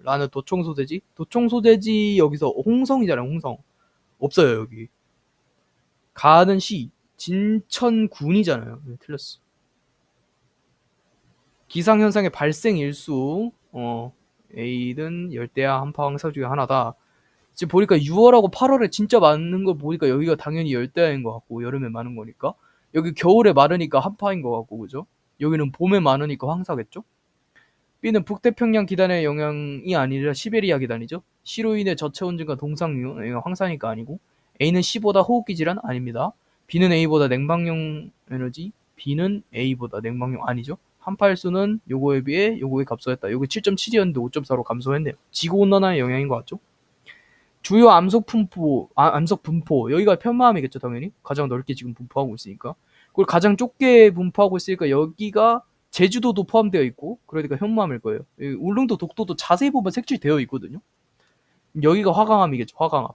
라는 도청소재지 도청소재지 여기서 홍성이잖아요. 홍성 없어요 여기. 가는 시 진천군이잖아요. 네, 틀렸어. 기상현상의 발생 일수 A는 열대야 한파 황사 중에 하나다. 지금 보니까 6월하고 8월에 진짜 많은 거 보니까 여기가 당연히 열대야인 것 같고 여름에 많은 거니까 여기 겨울에 마르니까 한파인 것 같고 그죠? 여기는 봄에 많으니까 황사겠죠? B는 북태평양 기단의 영향이 아니라 시베리아 기단이죠. C로 인해 저체온 증가 동상류 이거 황사니까 아니고 A는 C보다 호흡기 질환 아닙니다. B는 A보다 냉방용 에너지 B는 A보다 냉방용 아니죠. 한파일수는 요거에 비해 요거에 감소했다. 요게 7.7이었는데 5.4로 감소했네요. 지구온난화의 영향인 것 같죠? 주요 암석 분포 여기가 편마함이겠죠 당연히 가장 넓게 지금 분포하고 있으니까 그리고 가장 좁게 분포하고 있으니까 여기가 제주도도 포함되어 있고 그러니까 현무암일 거예요. 울릉도 독도도 자세히 보면 색칠되어 있거든요. 여기가 화강암이겠죠. 화강암.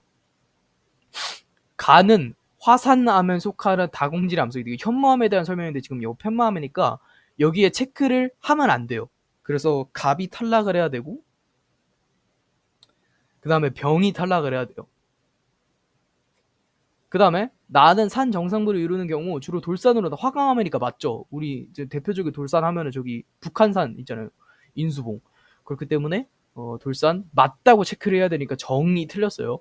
간은 화산암에 속하는 다공질 암석이 현무암에 대한 설명인데 지금 요 편마암이니까 여기에 체크를 하면 안 돼요. 그래서 갑이 탈락을 해야 되고 그 다음에 병이 탈락을 해야 돼요. 그 다음에 나는 산 정상부를 이루는 경우 주로 돌산으로 화강암이니까 맞죠. 우리 이제 대표적인 돌산 하면은 저기 북한산 있잖아요. 인수봉. 그렇기 때문에 돌산 맞다고 체크를 해야 되니까 정이 틀렸어요.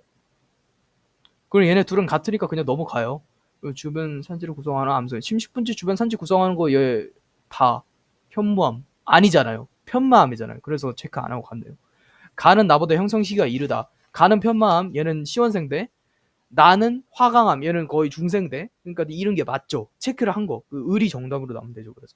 그리고 얘네 둘은 같으니까 그냥 넘어가요. 주변 산지를 구성하는 암석. 침식분지 주변 산지 구성하는 거 얘 다 현무암 아니잖아요. 편마암이잖아요. 그래서 체크 안 하고 간대요. 가는 나보다 형성 시기가 이르다. 가는 편마암 얘는 시원생대. 나는 화강암 얘는 거의 중생대. 그러니까 이런 게 맞죠. 체크를 한 거. 그 을이 정답으로 나오면 되죠. 그래서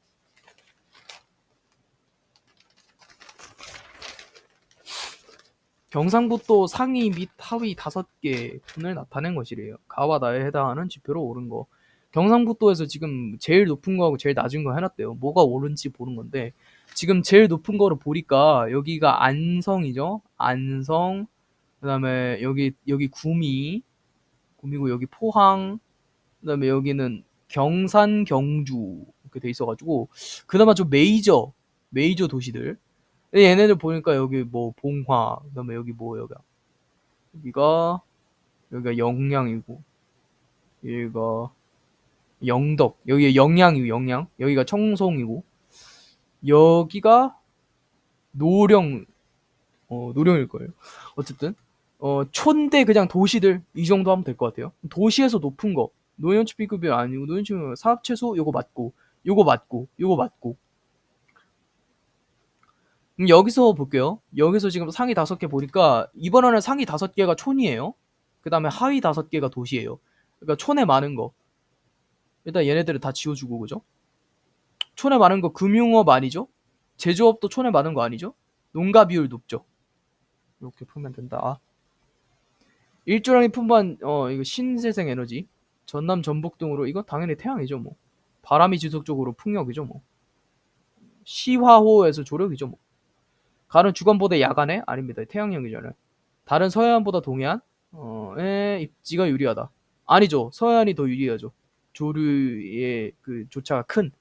경상북도 상위 및 하위 5개 분을 나타낸 것이래요. 가와 나에 해당하는 지표로 옳은 거. 경상북도에서 지금 제일 높은 거하고 제일 낮은 거 해놨대요. 뭐가 옳은지 보는 건데 지금 제일 높은 거를 보니까 여기가 안성이죠. 안성. 그다음에 여기 구미고 여기 포항. 그다음에 여기는 경산, 경주 이렇게 돼 있어가지고 그나마 좀 메이저 도시들. 얘네들 보니까 여기 뭐 봉화, 그다음에 여기 뭐 여기가 영양이고 여기가 영덕, 여기 영양이고 영양, 여기가 청송이고 여기가 노령, 노령일 거예요. 어쨌든 촌대 그냥 도시들 이 정도 하면 될 것 같아요. 도시에서 높은 거 노년층 B급이 아니고 노년층 사업채소 요거 맞고 요거 맞고 요거 맞고. 여기서 볼게요. 여기서 지금 상위 5개 보니까 이번에는 상위 5개가 촌이에요. 그 다음에 하위 5개가 도시예요. 그러니까 촌에 많은 거 일단 얘네들을 다 지워주고 그죠? 촌에 많은 거 금융업 아니죠? 제조업도 촌에 많은 거 아니죠? 농가 비율 높죠? 이렇게 풀면 된다. 일조량이 풍부한 이거 신재생 에너지 전남 전북 등으로 이거 당연히 태양이죠 뭐. 바람이 지속적으로 풍력이죠 뭐. 시화호에서 조력이죠 뭐. 가는 주간보다 야간에 아닙니다. 태양형이잖아요. 다른 서해안보다 동해안의 입지가 유리하다. 아니죠. 서해안이 더 유리하죠. 조류의 그 조차가 큰.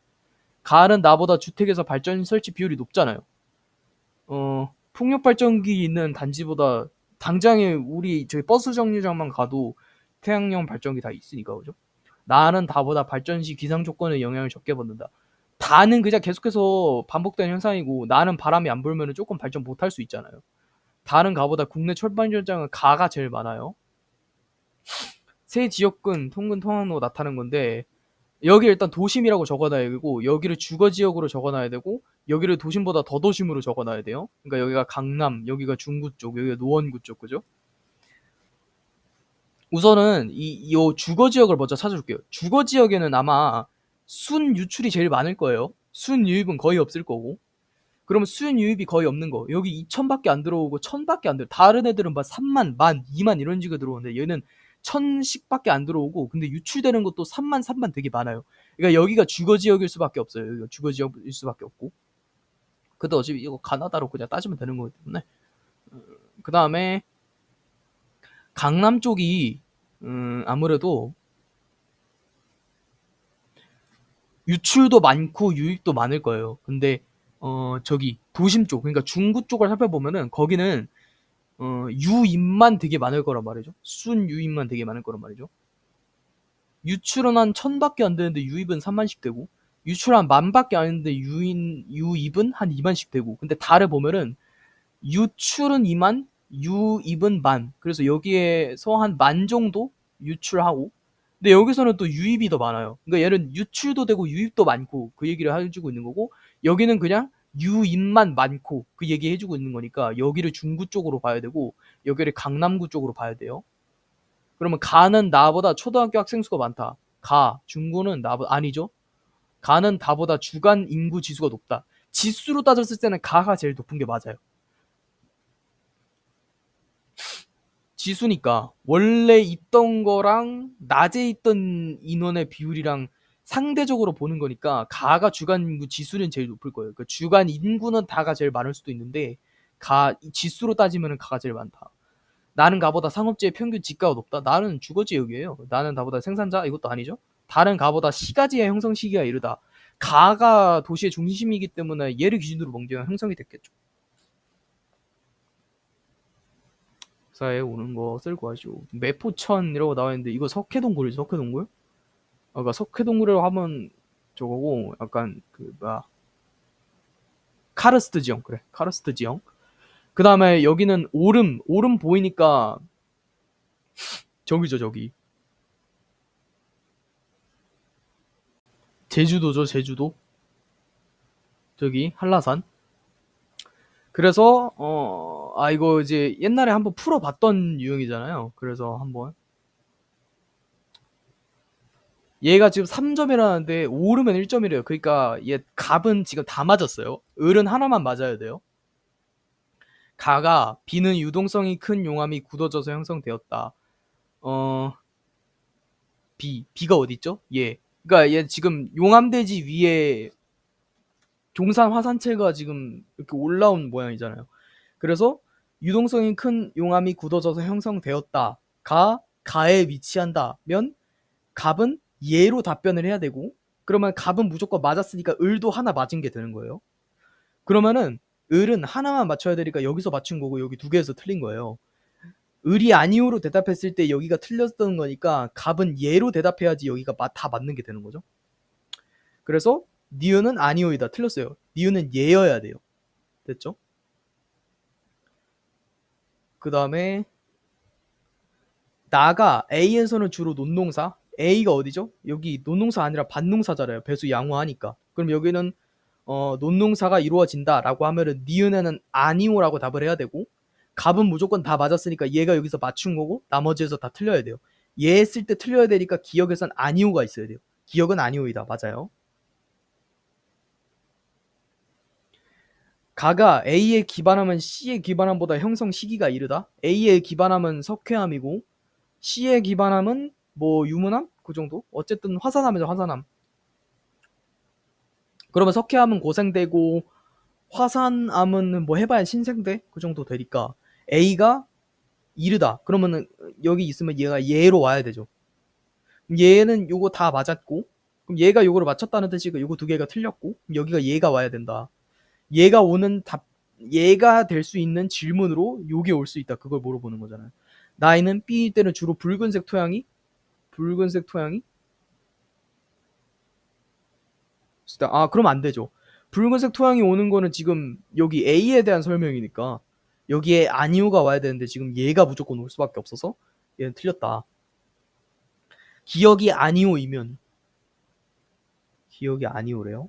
가을은 나보다 주택에서 발전 설치 비율이 높잖아요. 풍력 발전기 있는 단지보다 당장에 우리 저희 버스 정류장만 가도 태양형 발전기 다 있으니까 그죠? 나는 다보다 발전 시 기상 조건의 영향을 적게 받는다. 다는 그냥 계속해서 반복되는 현상이고 나는 바람이 안 불면 조금 발전 못할 수 있잖아요. 다른 가보다 국내 철판 현장은 가가 제일 많아요. 세 지역군 통근 통학로 나타나는 건데 여기 일단 도심이라고 적어놔야 되고 여기를 주거지역으로 적어놔야 되고 여기를 도심보다 더 도심으로 적어놔야 돼요. 그러니까 여기가 강남, 여기가 중구 쪽, 여기가 노원구 쪽 그죠? 우선은 이 주거지역을 먼저 찾아줄게요. 주거지역에는 아마 순 유출이 제일 많을 거예요. 순 유입은 거의 없을 거고. 그러면 순 유입이 거의 없는 거. 여기 2천밖에 안 들어오고 1,000밖에 안 들어. 다른 애들은 막 3만, 만, 2만 이런 식으로 들어오는데 얘는 1,000씩밖에 안 들어오고 근데 유출되는 것도 3만, 3만 되게 많아요. 그러니까 여기가 주거지역일 수밖에 없어요. 여기가 주거지역일 수밖에 없고. 근데 어차피 이거 가나다로 그냥 따지면 되는 거기 때문에. 그 다음에 강남 쪽이 아무래도 유출도 많고 유입도 많을 거예요. 근데 저기 도심 쪽 그러니까 중구 쪽을 살펴보면은 거기는 유입만 되게 많을 거란 말이죠. 순 유입만 되게 많을 거란 말이죠. 유출은 한 1,000밖에 안 되는데 유입은 3만씩 되고 유출 한 10,000밖에 안 되는데 유입은 한 2만씩 되고 근데 다를 보면은 유출은 2만 유입은 만 그래서 여기에서 한 만 정도 유출하고 근데 여기서는 또 유입이 더 많아요. 그러니까 얘는 유출도 되고 유입도 많고 그 얘기를 해주고 있는 거고 여기는 그냥 유입만 많고 그 얘기 해주고 있는 거니까 여기를 중구 쪽으로 봐야 되고 여기를 강남구 쪽으로 봐야 돼요. 그러면 가는 나보다 초등학교 학생 수가 많다. 중구는 나보다 아니죠. 가는 다보다 주간 인구 지수가 높다. 지수로 따졌을 때는 가가 제일 높은 게 맞아요. 지수니까 원래 있던 거랑 낮에 있던 인원의 비율이랑 상대적으로 보는 거니까 가가 주간 인구 지수는 제일 높을 거예요. 그러니까 주간 인구는 다가 제일 많을 수도 있는데 지수로 따지면 가가 제일 많다. 나는 가보다 상업지의 평균 지가가 높다. 나는 주거지역이에요. 나는 다보다 생산자 이것도 아니죠. 다른 가보다 시가지의 형성 시기가 이르다. 가가 도시의 중심이기 때문에 얘를 기준으로 멍지가 형성이 됐겠죠. 사에 오는 것을 구하시오. 매포천이라고 나와 있는데 이거 석회동굴이죠. 석회동굴. 그러니까 석회동굴이라고 하면 저거고 약간 그 뭐야 카르스트 지형 그래 카르스트 지형. 그 다음에 여기는 오름 보이니까 저기죠 저기 제주도죠 제주도. 저기 한라산. 그래서 이거 이제 옛날에 한번 풀어봤던 유형이잖아요. 그래서 한번 얘가 지금 3점이라는데 오르면 1점이래요. 그러니까 얘 갑은 지금 다 맞았어요. 을은 하나만 맞아야 돼요. 가가 비는 유동성이 큰 용암이 굳어져서 형성되었다. 비가 어디 있죠? 얘 그러니까 얘 지금 용암대지 위에 종산 화산체가 지금 이렇게 올라온 모양이잖아요. 그래서 유동성이 큰 용암이 굳어져서 형성되었다가 가에 위치한다면 갑은 예로 답변을 해야 되고, 그러면 갑은 무조건 맞았으니까 을도 하나 맞은 게 되는 거예요. 그러면은 을은 하나만 맞춰야 되니까 여기서 맞춘 거고 여기 두 개에서 틀린 거예요. 을이 아니오로 대답했을 때 여기가 틀렸던 거니까 갑은 예로 대답해야지 여기가 다 맞는 게 되는 거죠. 그래서 니은은 아니오이다. 틀렸어요. 니은은 예여야 돼요. 됐죠? 그 다음에 나가 A에서는 주로 논농사. A가 어디죠? 여기 논농사 아니라 반농사잖아요. 배수 양호하니까. 그럼 여기는 논농사가 이루어진다라고 하면은 니은에는 아니오라고 답을 해야 되고, 갑은 무조건 다 맞았으니까 얘가 여기서 맞춘 거고 나머지에서 다 틀려야 돼요. 얘 했을 때 틀려야 되니까 기억에선 아니오가 있어야 돼요. 기억은 아니오이다. 맞아요. 가가 A의 기반함은 C의 기반함보다 형성 시기가 이르다. A의 기반함은 석회암이고 C의 기반함은 뭐 유문함? 그 정도? 어쨌든 화산암이죠. 화산암. 그러면 석회암은 고생되고 화산암은 뭐 해봐야 신생대? 그 정도 되니까 A가 이르다. 그러면은 여기 있으면 얘가 얘로 와야 되죠. 얘는 요거 다 맞았고, 그럼 얘가 요거를 맞췄다는 뜻이고 요거 두 개가 틀렸고, 그럼 여기가 얘가 와야 된다. 얘가 오는 답, 얘가 될 수 있는 질문으로 요게 올 수 있다. 그걸 물어보는 거잖아요. 나이는 B일 때는 주로 붉은색 토양이 그럼 안 되죠. 붉은색 토양이 오는 거는 지금 여기 A에 대한 설명이니까 여기에 아니오가 와야 되는데 지금 얘가 무조건 올 수밖에 없어서 얘는 틀렸다. 기억이 아니오이면 기억이 아니오래요.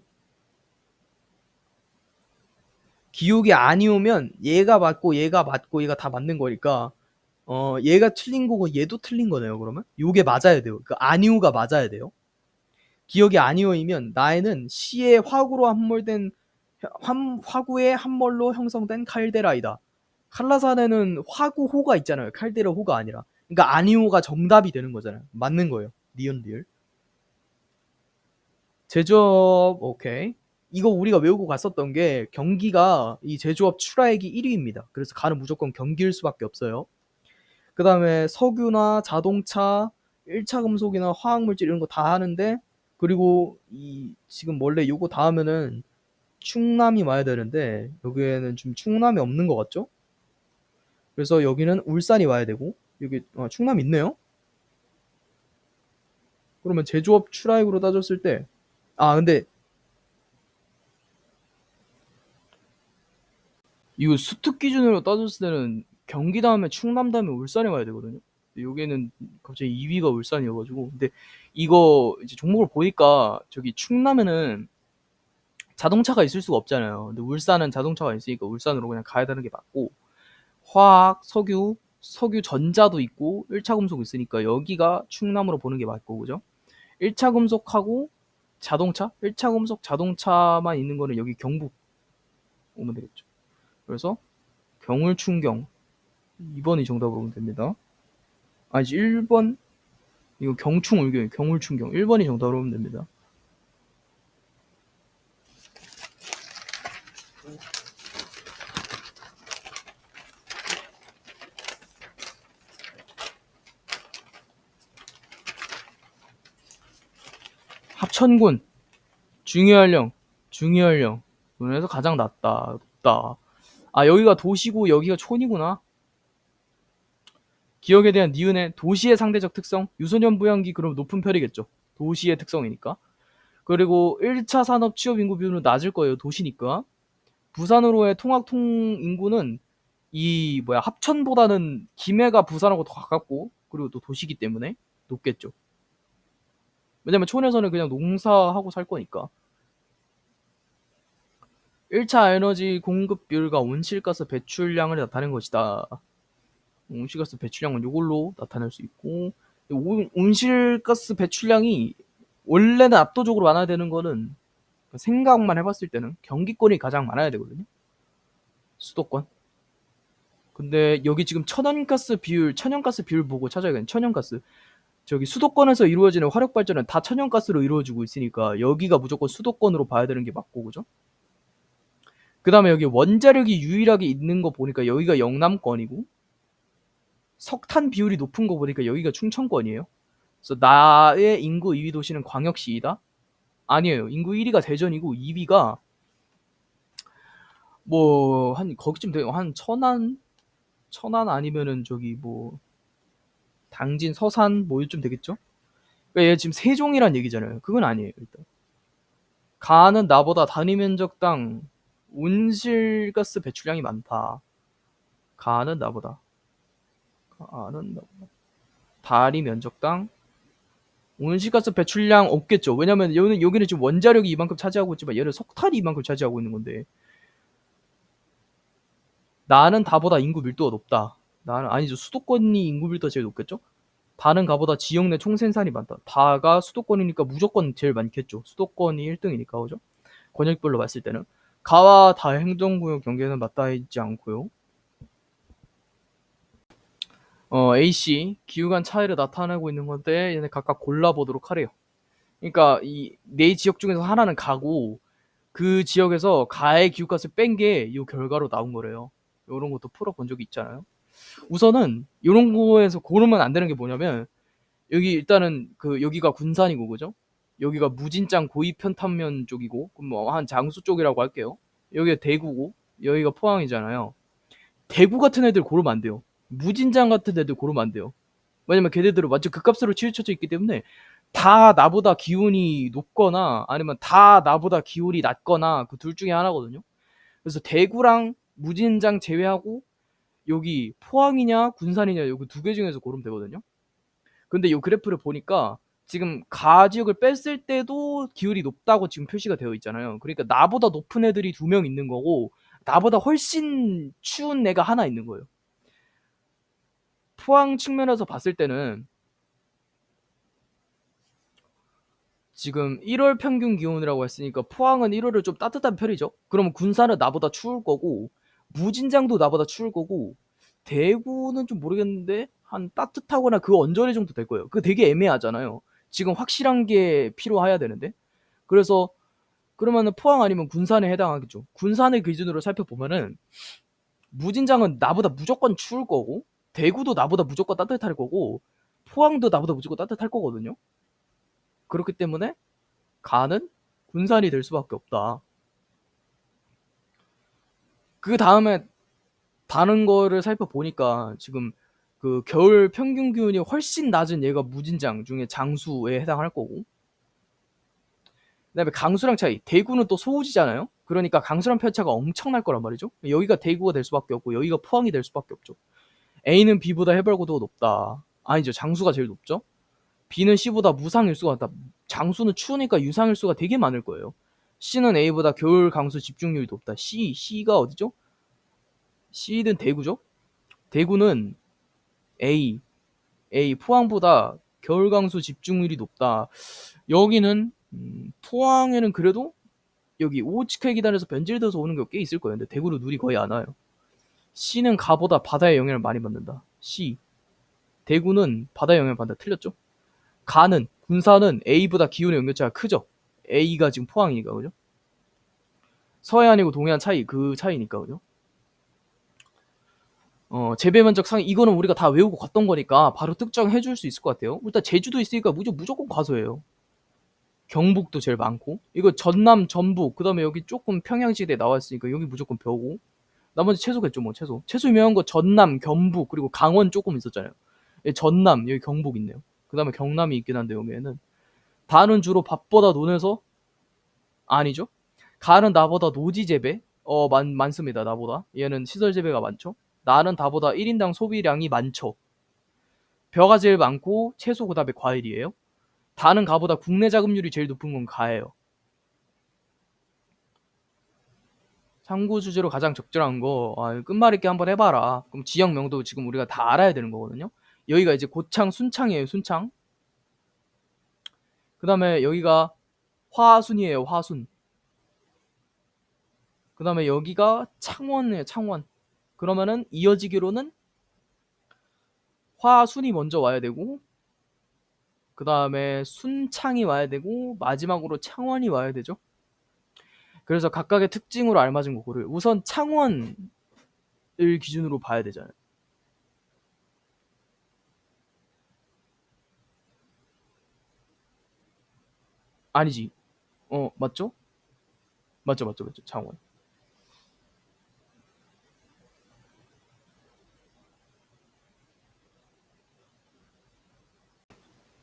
기억이 아니오면 얘가 맞고 얘가 맞고 얘가 다 맞는 거니까 얘가 틀린 거고 얘도 틀린 거네요. 그러면 요게 맞아야 돼요. 그 아니오가 맞아야 돼요. 기억이 아니오이면 나에는 시의 화구로 함몰된 화구의 함몰로 형성된 칼데라이다. 칼라산에는 화구호가 있잖아요. 칼데라호가 아니라. 그러니까 아니오가 정답이 되는 거잖아요. 맞는 거예요. 니은 리을. 제조업 오케이. 이거 우리가 외우고 갔었던 게 경기가 이 제조업 출하액이 1위입니다. 그래서 가는 무조건 경기일 수밖에 없어요. 그 다음에 석유나 자동차, 1차 금속이나 화학물질 이런 거 다 하는데, 그리고 이 지금 원래 요거 다 하면은 충남이 와야 되는데 여기에는 좀 충남이 없는 것 같죠? 그래서 여기는 울산이 와야 되고, 여기 충남 있네요. 그러면 제조업 출하액으로 따졌을 때, 근데 이거 수특 기준으로 따졌을 때는 경기 다음에 충남 다음에 울산에 와야 되거든요. 여기는 갑자기 2위가 울산이어가지고, 근데 이거 이제 종목을 보니까 저기 충남에는 자동차가 있을 수가 없잖아요. 근데 울산은 자동차가 있으니까 울산으로 그냥 가야 되는 게 맞고, 화학, 석유 전자도 있고 1차 금속 있으니까 여기가 충남으로 보는 게 맞고, 그죠? 1차 금속하고 자동차, 1차 금속 자동차만 있는 거는 여기 경북 오면 되겠죠. 그래서 경울충경 2번이 정답으로 오면 됩니다. 아니지 1번 이거 경충울경 경울충경 1번이 정답으로 오면 됩니다. 합천군 중위연령 논에서 가장 높다. 여기가 도시고 여기가 촌이구나. 기억에 대한 니은의 도시의 상대적 특성, 유소년 부양기 그럼 높은 편이겠죠. 도시의 특성이니까. 그리고 1차 산업 취업 인구 비율은 낮을 거예요. 도시니까. 부산으로의 통학 인구는 합천보다는 김해가 부산하고 더 가깝고, 그리고 또 도시기 때문에 높겠죠. 왜냐면 촌에서는 그냥 농사하고 살 거니까. 1차 에너지 공급 비율과 온실가스 배출량을 나타낸 것이다. 온실가스 배출량은 이걸로 나타낼 수 있고, 온실가스 배출량이 원래는 압도적으로 많아야 되는 거는 생각만 해봤을 때는 경기권이 가장 많아야 되거든요. 수도권. 근데 여기 지금 천연가스 비율 보고 찾아야겠네. 천연가스. 저기 수도권에서 이루어지는 화력 발전은 다 천연가스로 이루어지고 있으니까 여기가 무조건 수도권으로 봐야 되는 게 맞고, 그죠? 그 다음에 여기 원자력이 유일하게 있는 거 보니까 여기가 영남권이고, 석탄 비율이 높은 거 보니까 여기가 충청권이에요. 그래서 나의 인구 2위 도시는 광역시이다? 아니에요. 인구 1위가 대전이고 2위가 뭐 한 거기쯤 돼요. 한 천안 아니면은 저기 뭐 당진, 서산 뭐 이쯤 되겠죠? 그러니까 얘 지금 세종이란 얘기잖아요. 그건 아니에요. 일단 가는 나보다 단위 면적당 온실가스 배출량이 많다. 가는 나보다 단위 면적당 온실가스 배출량 없겠죠. 왜냐면 여기는 지금 원자력이 이만큼 차지하고 있지만 얘는 석탄이 이만큼 차지하고 있는 건데, 나는 다보다 인구 밀도가 높다. 나는 아니죠. 수도권이 인구 밀도가 제일 높겠죠? 다는 가보다 지역 내 총생산이 많다. 다가 수도권이니까 무조건 제일 많겠죠. 수도권이 1등이니까, 그죠? 권역별로 봤을 때는. 가와 다 행정구역 경계는 맞닿아 있지 않고요. AC 기후간 차이를 나타내고 있는 건데 얘네 각각 골라보도록 하래요. 그러니까 이 네 지역 중에서 하나는 가고 그 지역에서 가의 기후가스를 뺀 게 이 결과로 나온 거래요. 이런 것도 풀어본 적이 있잖아요. 우선은 이런 거에서 고르면 안 되는 게 뭐냐면, 여기 일단은 그 여기가 군산이고, 그죠? 여기가 무진장 고위편탄면 쪽이고, 그럼 뭐 한 장수 쪽이라고 할게요. 여기가 대구고, 여기가 포항이잖아요. 대구 같은 애들 고르면 안 돼요. 무진장 같은 애들 고르면 안 돼요. 왜냐면 걔네들은 완전 극값으로 치우쳐져 있기 때문에 다 나보다 기온이 높거나 아니면 다 나보다 기온이 낮거나 그 둘 중에 하나거든요. 그래서 대구랑 무진장 제외하고 여기 포항이냐 군산이냐 여기 두 개 중에서 고르면 되거든요. 근데 이 그래프를 보니까 지금 가 지역을 뺐을 때도 기울이 높다고 지금 표시가 되어 있잖아요. 그러니까 나보다 높은 애들이 두 명 있는 거고 나보다 훨씬 추운 애가 하나 있는 거예요. 포항 측면에서 봤을 때는 지금 1월 평균 기온이라고 했으니까 포항은 1월을 좀 따뜻한 편이죠. 그러면 군산은 나보다 추울 거고 무진장도 나보다 추울 거고 대구는 좀 모르겠는데 한 따뜻하거나 그 언저리 정도 될 거예요. 그거 되게 애매하잖아요. 지금 확실한 게 필요해야 되는데. 그래서 그러면은 포항 아니면 군산에 해당하겠죠. 군산을 기준으로 살펴보면은 무진장은 나보다 무조건 추울 거고 대구도 나보다 무조건 따뜻할 거고 포항도 나보다 무조건 따뜻할 거거든요. 그렇기 때문에 가는 군산이 될 수밖에 없다. 그 다음에 다른 거를 살펴보니까 지금 그 겨울 평균 기온이 훨씬 낮은 얘가 무진장 중에 장수에 해당할 거고, 그다음에 강수량 차이. 대구는 또 소우지잖아요. 그러니까 강수량 편차가 엄청날 거란 말이죠. 여기가 대구가 될 수밖에 없고 여기가 포항이 될 수밖에 없죠. A는 B보다 해발고도가 높다. 아니죠. 장수가 제일 높죠. B는 C보다 무상일수가 많다. 장수는 추우니까 유상일수가 되게 많을 거예요. C는 A보다 겨울 강수 집중률이 높다. C가 어디죠? C는 대구죠. 대구는 포항보다 겨울 강수 집중률이 높다. 여기는 포항에는 그래도 여기 오호츠크에 기단에서 변질돼서 오는 게 꽤 있을 거예요. 근데 대구로 눈이 거의 안 와요. C는 가보다 바다의 영향을 많이 받는다. C. 대구는 바다의 영향을 받는다. 틀렸죠? 가는 군산은 A보다 기온의 연결차가 크죠. A가 지금 포항이니까, 그죠? 서해안이고 동해안 차이, 그 차이니까, 그죠? 재배 면적 상위, 이거는 우리가 다 외우고 갔던 거니까 바로 특정해 줄 수 있을 것 같아요. 일단 제주도 있으니까 무조건 과소예요. 경북도 제일 많고, 이거 전남, 전북, 그 다음에 여기 조금 평양지대 나왔으니까 여기 무조건 벼고, 나머지 채소겠죠, 뭐, 채소. 채소 유명한 거 전남, 경북, 그리고 강원 조금 있었잖아요. 전남, 여기 경북 있네요. 그 다음에 경남이 있긴 한데, 여기에는. 다는 주로 밥보다 논에서, 아니죠. 가는 나보다 노지 재배, 많습니다, 나보다. 얘는 시설 재배가 많죠. 나는 다보다 1인당 소비량이 많죠. 벼가 제일 많고, 채소, 그 다음에 과일이에요. 다는 가보다 국내 자급률이 제일 높은 건 가예요. 참고 주제로 가장 적절한 거, 끝말잇기 한번 해봐라. 그럼 지역명도 지금 우리가 다 알아야 되는 거거든요. 여기가 이제 고창, 순창이에요, 순창. 그 다음에 여기가 화순이에요, 화순. 그 다음에 여기가 창원이에요, 창원. 그러면은 이어지기로는 화순이 먼저 와야 되고, 그 다음에 순창이 와야 되고 마지막으로 창원이 와야 되죠. 그래서 각각의 특징으로 알맞은 거를 우선 창원을 기준으로 봐야 되잖아요. 아니지. 맞죠? 맞죠, 맞죠, 맞죠. 창원.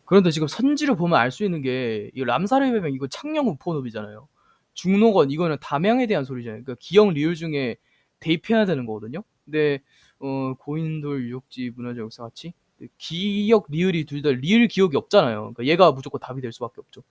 그런데 지금 선지를 보면 알 수 있는 게, 이 람사르 배병 이거 창녕 우포늪이잖아요. 중노건 이거는 담양에 대한 소리잖아요. 그러니까 기역 리을 중에 대입해야 되는 거거든요. 근데 고인돌 유적지 문화적 역사 가치 기역 리을이 둘 다 리을 기억이 없잖아요. 그러니까 얘가 무조건 답이 될 수밖에 없죠.